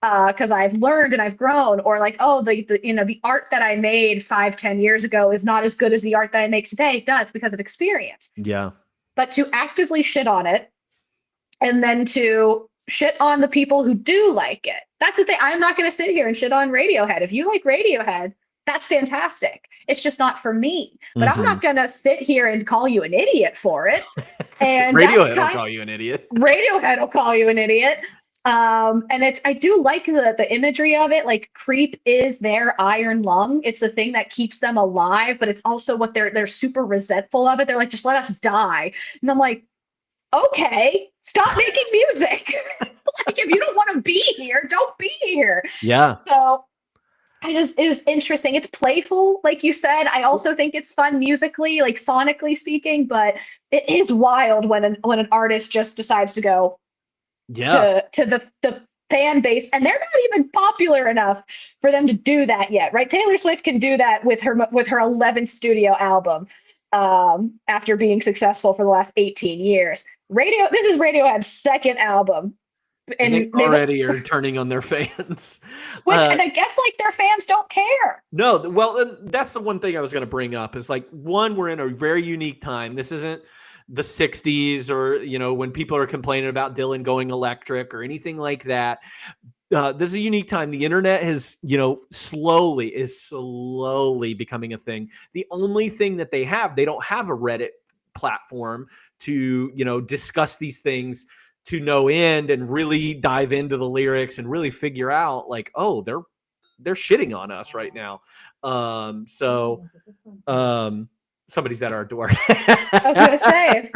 Because I've learned and I've grown, or like, oh, the art that I made 5, 10 years ago is not as good as the art that I make today. Duh, it's because of experience. Yeah. But to actively shit on it and then to shit on the people who do like it. That's the thing. I'm not going to sit here and shit on Radiohead. If you like Radiohead, that's fantastic. It's just not for me. But I'm Hmm. not going to sit here and call you an idiot for it. And that's Radiohead will kind call you an idiot. Radiohead will call you an idiot. And I do like the imagery of it. Like Creep is their iron lung. It's the thing that keeps them alive, but it's also what they're super resentful of it. They're like, just let us die. And I'm like, okay, stop making music. Like if you don't want to be here, don't be here. Yeah. So it was interesting. It's playful, like you said. I also think it's fun musically, like sonically speaking, but it is wild when an artist just decides to go Yeah. to the fan base, and they're not even popular enough for them to do that yet, right? Taylor Swift can do that with her 11th studio album, after being successful for the last 18 years. This is Radiohead's second album, And they and they've already are turning on their fans. and I guess like their fans don't care. No, well, that's the one thing I was going to bring up is like, one, we're in a very unique time. This isn't the 60s or, when people are complaining about Dylan going electric or anything like that. This is a unique time. The internet has, slowly becoming a thing. The only thing that they don't have a Reddit platform to, discuss these things to no end and really dive into the lyrics and really figure out like, oh, they're shitting on us right now. Somebody's at our door. I was gonna say.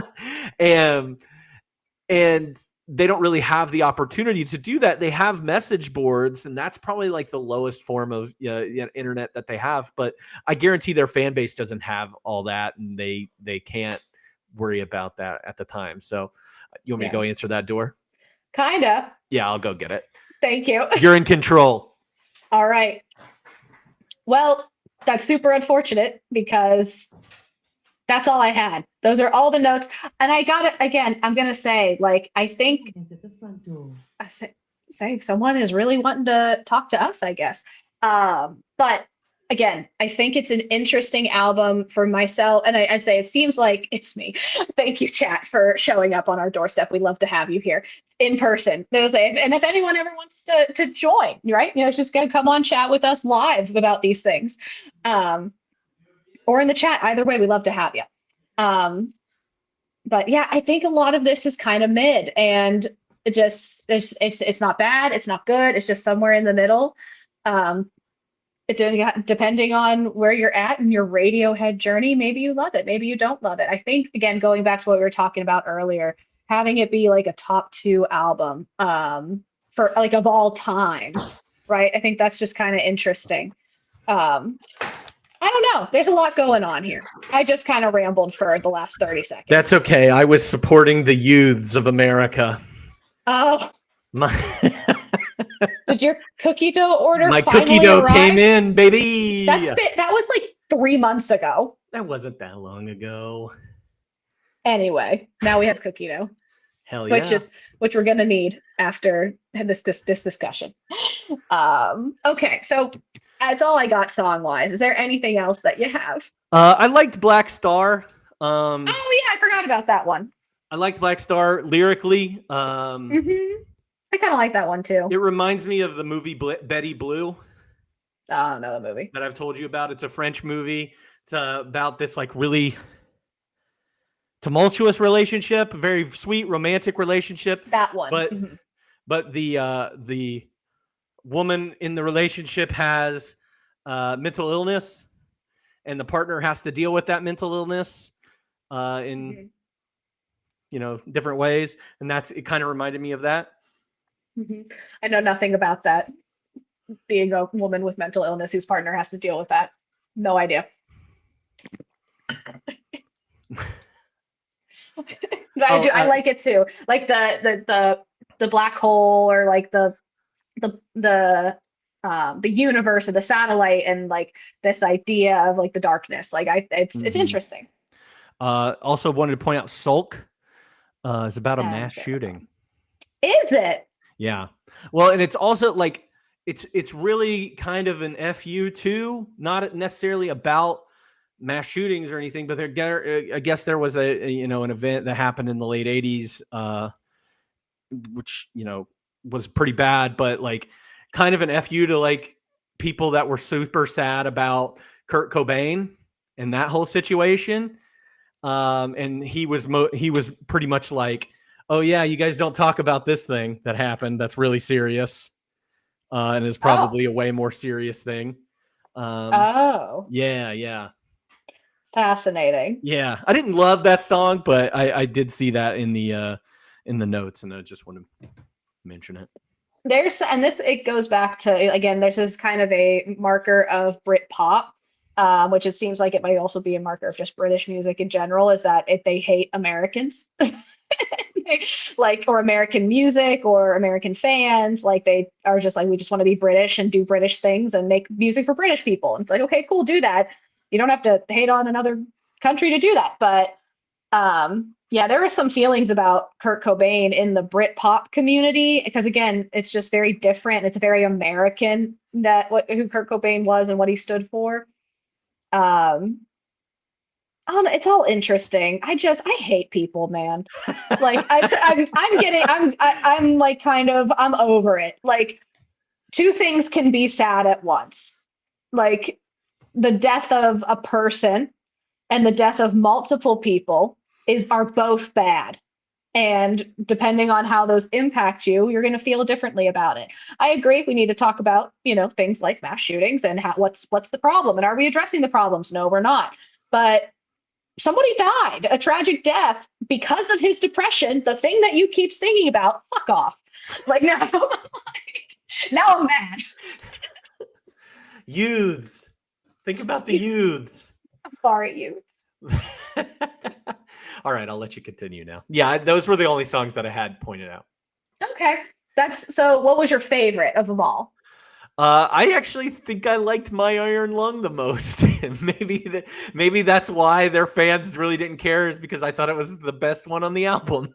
and they don't really have the opportunity to do that. They have message boards, and that's probably like the lowest form of internet that they have. But I guarantee their fan base doesn't have all that, and they can't worry about that at the time. So you want me to go answer that door? Kinda. Yeah, I'll go get it. Thank you. You're in control. All right. Well, that's super unfortunate because that's all I had. Those are all the notes. And I got it again. I'm going to say, like, I think say someone is really wanting to talk to us, I guess. But again, I think it's an interesting album for myself. And I say, it seems like it's me. Thank you, chat, for showing up on our doorstep. We'd love to have you here in person. And if anyone ever wants to join, right? It's just going to come on, chat with us live about these things. Or in the chat. Either way, we love to have you. But yeah, I think a lot of this is kind of mid, and it's not bad, it's not good, it's just somewhere in the middle. Depending on where you're at in your Radiohead journey, maybe you love it, maybe you don't love it. I think, again, going back to what we were talking about earlier, having it be like a top 2 album for like of all time, right? I think that's just kind of interesting. I don't know. There's a lot going on here. I just kind of rambled for the last 30 seconds. That's okay. I was supporting the youths of America. Oh. Did your cookie dough order My finally cookie dough arrive? came in, baby. That was like 3 months ago. That wasn't that long ago. Anyway, now we have cookie dough. Hell yeah. Which we're gonna need after this discussion. Okay, so that's all I got song-wise. Is there anything else that you have? I liked Black Star. Oh yeah, I forgot about that one. I liked Black Star lyrically. I kind of like that one too. It reminds me of the movie Betty Blue. Oh, no, the movie that I've told you about. It's a French movie. It's about this like really tumultuous relationship, very sweet romantic relationship. That one. But the woman in the relationship has mental illness, and the partner has to deal with that mental illness in different ways, and it kind of reminded me of that. I know nothing about that. Being a woman with mental illness whose partner has to deal with that. No idea. I like it too. Like the black hole, or like the universe or the satellite, and like this idea of like the darkness. Like it's interesting. Also wanted to point out Sulk is about a mass shooting. Is it? Yeah. Well, and it's also like it's really kind of an FU too, not necessarily about mass shootings or anything, but I guess there was an event that happened in the late 80s, which was pretty bad, but like kind of an FU to like people that were super sad about Kurt Cobain and that whole situation. And he was pretty much like, oh yeah, you guys don't talk about this thing that happened that's really serious, and is probably a way more serious thing. Yeah. Fascinating. Yeah, I didn't love that song, but I did see that in the notes, and I just want to mention it. It goes back to, again, this is kind of a marker of Brit pop, which it seems like it might also be a marker of just British music in general, is that they hate Americans. Like, or American music or American fans, like they are just like, we just want to be British and do British things and make music for British people. And it's like, okay, cool, do that. You don't have to hate on another country to do that. But yeah, there were some feelings about Kurt Cobain in the Brit pop community because again, it's just very different. It's very American that what who Kurt Cobain was and what he stood for. Um, I don't know, it's all interesting. I hate people, man. Like I'm like kind of I'm over it. Like two things can be sad at once. Like the death of a person and the death of multiple people are both bad. And depending on how those impact you, you're going to feel differently about it. I agree. We need to talk about, things like mass shootings and what's the problem, and are we addressing the problems? No, we're not. But somebody died a tragic death because of his depression. The thing that you keep singing about, fuck off. Like now, now I'm mad. Youths. Think about the youths. I'm sorry, you. All right, I'll let you continue now. Yeah, those were the only songs that I had pointed out. Okay. So what was your favorite of them all? I actually think I liked My Iron Lung the most. Maybe that's why their fans really didn't care, is because I thought it was the best one on the album.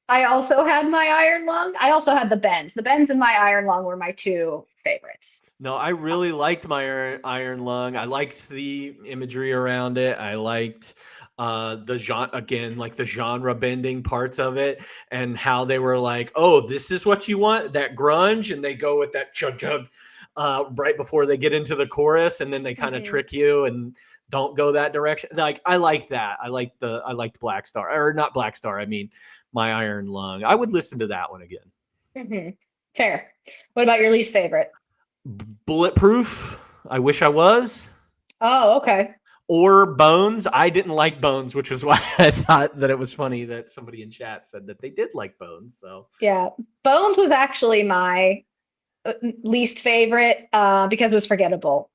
I also had My Iron Lung. I also had the Bends. The Bends and My Iron Lung were my two favorites. No, I really liked My Iron Lung. I liked the imagery around it. I liked the genre bending parts of it, and how they were like, oh, this is what you want, that grunge, and they go with that chug chug right before they get into the chorus, and then they kind of trick you and don't go that direction. Like, I like that. I liked Black Star, or not Black Star. I mean, My Iron Lung. I would listen to that one again. Mm-hmm. Fair. What about your least favorite? Bulletproof. I Wish I Was. Oh, okay. Or Bones. I didn't like Bones, which was why I thought that it was funny that somebody in chat said that they did like Bones. So yeah, Bones was actually my least favorite because it was forgettable.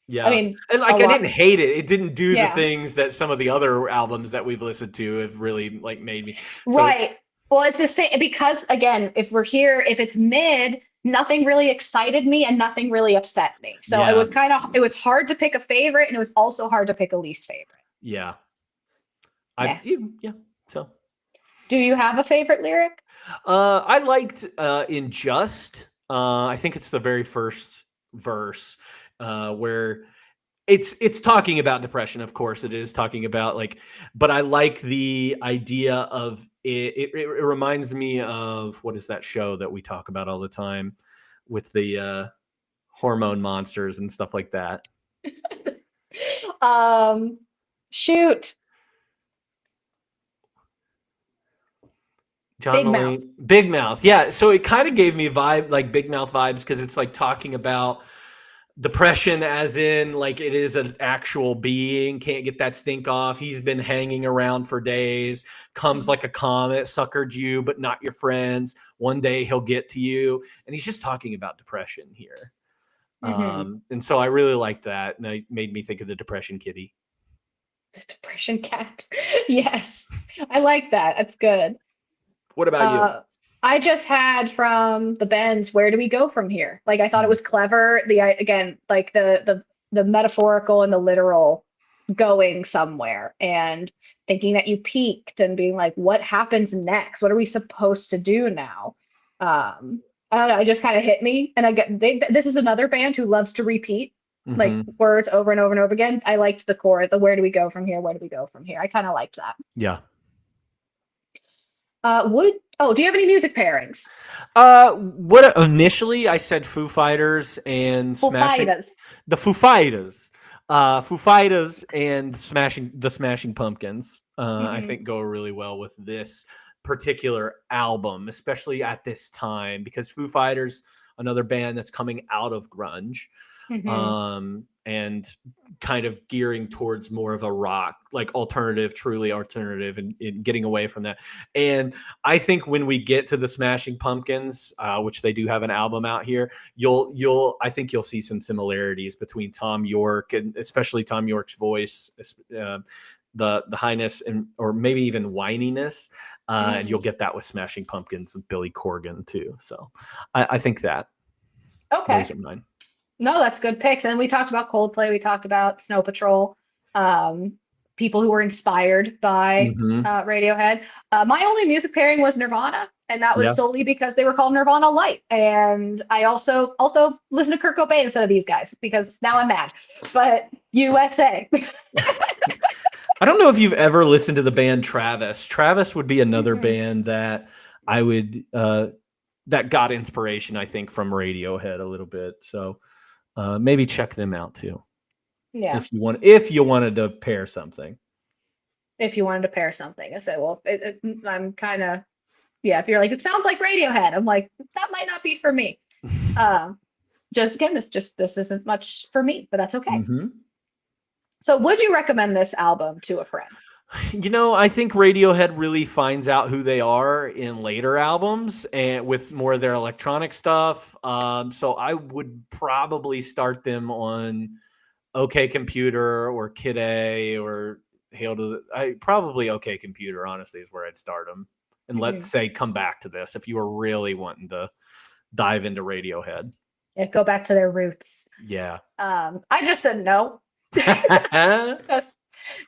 yeah, I mean, and like I didn't hate it. It didn't do the things that some of the other albums that we've listened to have really like made me. Right. Well, it's the same because again, if if it's mid, nothing really excited me and nothing really upset me. So it was hard to pick a favorite, and it was also hard to pick a least favorite. Yeah. So do you have a favorite lyric? I liked In Just. I think it's the very first verse where it's talking about depression. Of course it is talking about but I like the idea of it reminds me of, what is that show that we talk about all the time with the hormone monsters and stuff like that? Shoot. Big Mouth. Yeah. So it kind of gave me Big Mouth vibes, because it's like talking about depression as in like it is an actual being, can't get that stink off. He's been hanging around for days, comes like a comet, suckered you, but not your friends. One day he'll get to you. And he's just talking about depression here. And so I really liked that. And it made me think of the Depression Kitty. The Depression Cat. Yes. I like that. That's good. What about you? I just had from the Bends, Where Do We Go From Here? Like, I thought it was clever. Again, like the metaphorical and the literal going somewhere, and thinking that you peaked and being like, what happens next? What are we supposed to do now? I don't know. It just kind of hit me. And again, this is another band who loves to repeat like words over and over and over again. I liked the chord, the Where Do We Go From Here? Where do we go from here? I kind of liked that. Yeah. Do you have any music pairings? Initially I said Foo Fighters and Foo Fighters. The Foo Fighters. Foo Fighters and the Smashing Pumpkins. I think go really well with this particular album, especially at this time, because Foo Fighters, another band that's coming out of grunge. And kind of gearing towards more of a rock, like truly alternative, and getting away from that. And I think when we get to the Smashing Pumpkins, which they do have an album out here, I think you'll see some similarities between Tom York, and especially Tom York's voice, the highness and or maybe even whininess, and you'll get that with Smashing Pumpkins and Billy Corgan too. So I think that Okay. those are mine. No, that's good picks. And we talked about Coldplay. We talked about Snow Patrol. People who were inspired by Mhm. Radiohead. My only music pairing was Nirvana, and that was Yeah. solely because they were called Nirvana Light. And I also listen to Kurt Cobain instead of these guys because now I'm mad. But USA. I don't know if you've ever listened to the band Travis. Travis would be another Mm-mm. band that I would that got inspiration, I think, from Radiohead a little bit. So maybe check them out too Yeah, if you wanted to pair something. if you wanted to pair something, I said, well, I'm kind of yeah. If you're like, it sounds like Radiohead, I'm like, that might not be for me. Um, just again, this isn't much for me, but that's okay. Hmm. So, would you recommend this album to a friend? You know, I think Radiohead really finds out who they are in later albums and with more of their electronic stuff. So I would probably start them on OK Computer or Kid A or Hail to the, I probably OK Computer, honestly, is where I'd start them. And let's Mhm. say come back to this if you were really wanting to dive into Radiohead. Yeah, go back to their roots. Yeah. I just said no.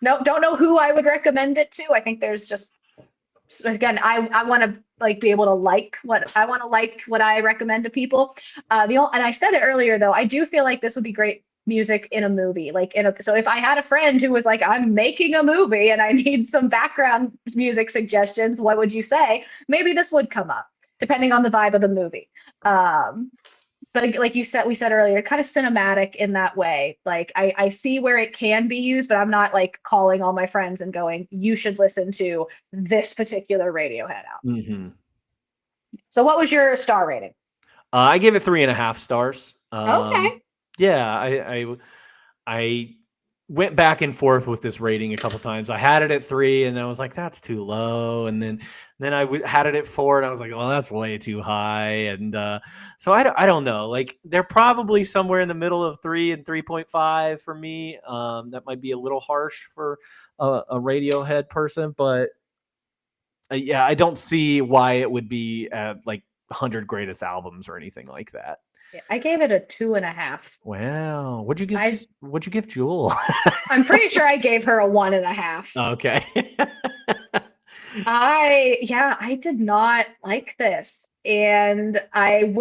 No, don't know who I would recommend it to. I think there's just again, I want to like be able to like what I recommend to people. And I said it earlier though, I do feel like this would be great music in a movie. So if I had a friend who was like, I'm making a movie and I need some background music suggestions, what would you say? Maybe this would come up depending on the vibe of the movie. Um, but like we said earlier, kind of cinematic in that way. Like I see where it can be used, but I'm not like calling all my friends and going, you should listen to this particular Radiohead album. Hmm. So what was your star rating? I gave it 3.5 stars. Okay. Yeah, I went back and forth with this rating a couple times. I had it at 3, and then I was like, "That's too low," and then had it at 4, and I was like, "Well, that's way too high." And so I don't know. Like they're probably somewhere in the middle of 3 and 3.5 for me. That might be a little harsh for a Radiohead person, but yeah, I don't see why it would be at like 100 greatest albums or anything like that. Yeah, I gave it a 2.5. Wow, I what'd you give Jewel? I'm pretty sure I gave her a 1.5. Okay. I did not like this. And I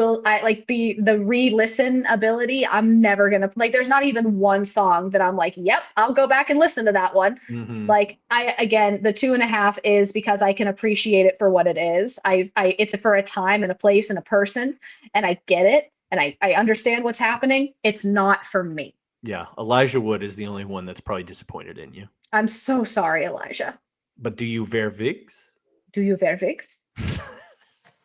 like the re-listen ability. I'm never gonna like there's not even one song that I'm like, yep, I'll go back and listen to that one. Hmm. Like I again, the 2.5 is because I can appreciate it for what it is. I it's for a time and a place and a person, and I get it, and I understand what's happening. It's not for me. Yeah, Elijah Wood is the only one that's probably disappointed in you. I'm so sorry, Elijah. But do you ver Vigs? Do you verfix?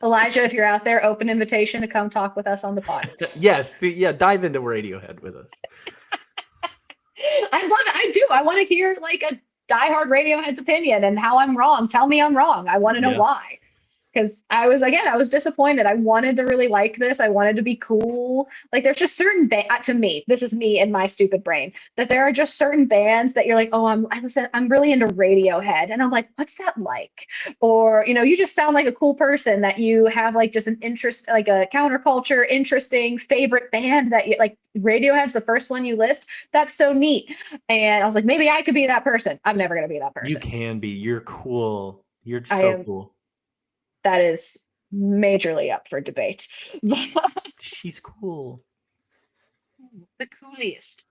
Elijah, if you're out there, open invitation to come talk with us on the pod. Yes, yeah, dive into Radiohead with us. I love it. I do. I want to hear like a diehard Radiohead's opinion and how I'm wrong. Tell me I'm wrong. I want to know Yeah. why. Because I was disappointed. I wanted to really like this. I wanted to be cool. Like there's just certain to me, this is me and my stupid brain, that there are just certain bands that you're like, oh, I'm really into Radiohead, and I'm like, what's that like? Or you just sound like a cool person that you have like just an interest, like a counterculture, interesting favorite band that you like. Radiohead's the first one you list. That's so neat. And I was like, maybe I could be that person. I'm never gonna be that You person. can be. You're cool. You're I so am. cool. That is majorly up for debate. She's cool. The coolest.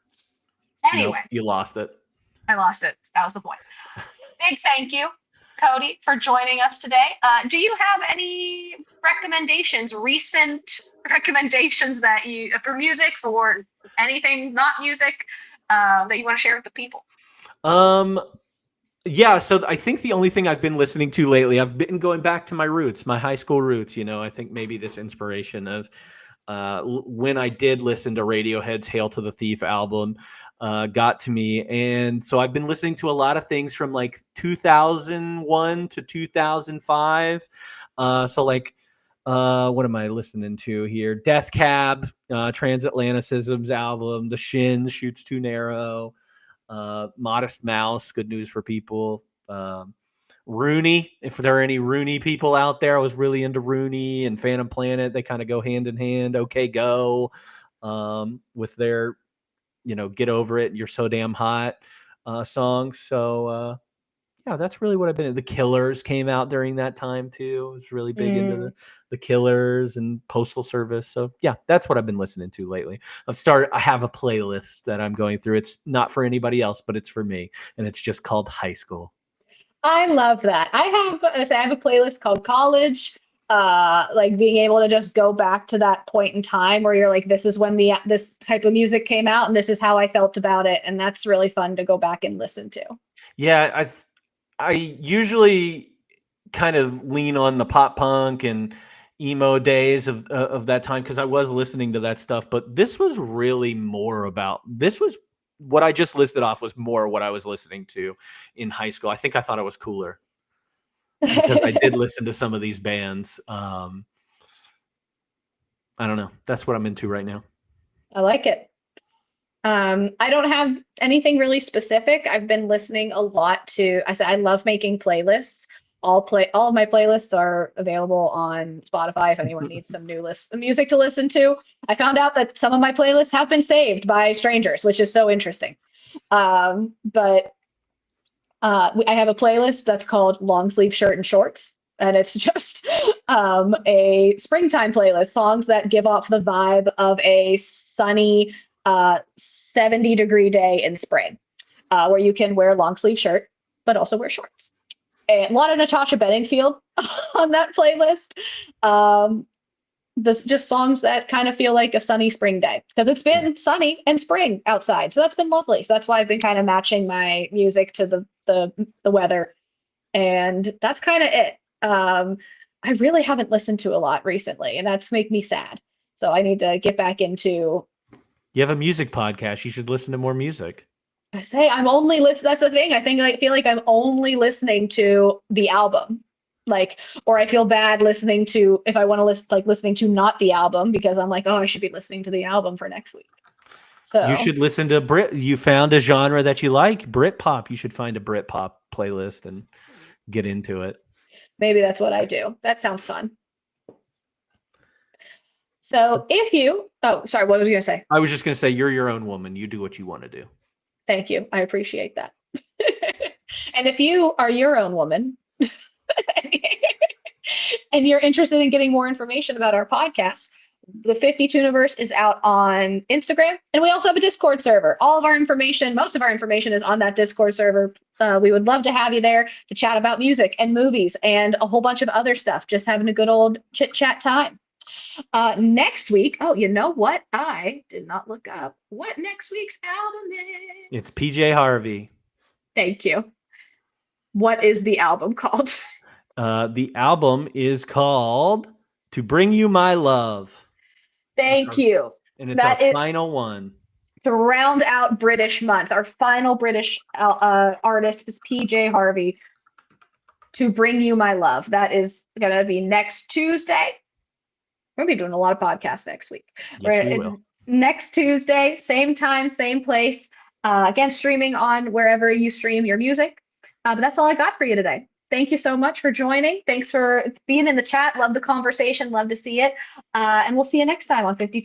Nope, Anyway, you lost it. I lost it. That was the point. Big thank you, Cody, for joining us today. Do you have any recommendations, recent recommendations that you for music, for anything not music, that you want to share with the people? Um, Yeah, so I think the only thing I've been listening to lately, I've been going back to my roots, my high school roots. I think maybe this inspiration of when I did listen to Radiohead's "Hail to the Thief" album got to me, and so I've been listening to a lot of things from like 2001 to 2005. So like, what am I listening to here? Death Cab, Transatlanticism's album, The Shins, Shoots Too Narrow. Modest Mouse, Good News for People. Rooney, if there are any Rooney people out there, I was really into Rooney and Phantom Planet. They kind of go hand in hand. Okay, Go, with their, Get Over It, You're So Damn Hot songs. So yeah, that's really what I've been. The Killers came out during that time too. I was really big into Mm. the Killers and Postal Service. So yeah, that's what I've been listening to lately. I have a playlist that I'm going through. It's not for anybody else, but it's for me, and it's just called High School. I love that. I have a playlist called College. Like being able to just go back to that point in time where you're like, this is when this type of music came out, and this is how I felt about it, and that's really fun to go back and listen to. Yeah, I usually kind of lean on the pop punk and emo days of that time because I was listening to that stuff. But this was really more about this was what I just listed off was more what I was listening to in high school. I think I thought it was cooler because I did listen to some of these bands. I don't know. That's what I'm into right now. I like it. I don't have anything really specific. I've been listening a lot to, I said, I love making playlists. All of my playlists are available on Spotify if anyone needs some new list of music to listen to. I found out that some of my playlists have been saved by strangers, which is so interesting. But I have a playlist that's called Long Sleeve Shirt and Shorts. And it's just a springtime playlist, songs that give off the vibe of a sunny 70-degree day in spring, where you can wear a long sleeve shirt, but also wear shorts. And a lot of Natasha Bedingfield on that playlist. This just songs that kind of feel like a sunny spring day because it's been sunny and spring outside. So that's been lovely. So that's why I've been kind of matching my music to the weather. And that's kind of it. I really haven't listened to a lot recently, and that's make me sad. So I need to get back into. You have a music podcast. You should listen to more music. I say I'm only listen. That's the thing. I feel like I'm only listening to the album, or I feel bad listening to if I want to listening to not the album because I'm like, oh, I should be listening to the album for next week. So you should listen to Brit. You found a genre that you like, Britpop. You should find a Britpop playlist and get into it. Maybe that's what I do. That sounds fun. So sorry, what was you going to say? I was just going to say, you're your own woman. You do what you want to do. Thank you. I appreciate that. And if you are your own woman and you're interested in getting more information about our podcast, the 52universe is out on Instagram. And we also have a Discord server. Most of our information is on that Discord server. We would love to have you there to chat about music and movies and a whole bunch of other stuff, just having a good old chit chat time. Next week, you know what? I did not look up what next week's album is. It's PJ Harvey. Thank you. What is the album called? The album is called To Bring You My Love. Thank you. And it's our final one. To round out British month, our final British artist was PJ Harvey. To Bring You My Love. That is going to be next Tuesday. We're going to be doing a lot of podcasts next week. Yes, we will. Next Tuesday, same time, same place. Again, streaming on wherever you stream your music. But that's all I got for you today. Thank you so much for joining. Thanks for being in the chat. Love the conversation. Love to see it. And we'll see you next time on 52.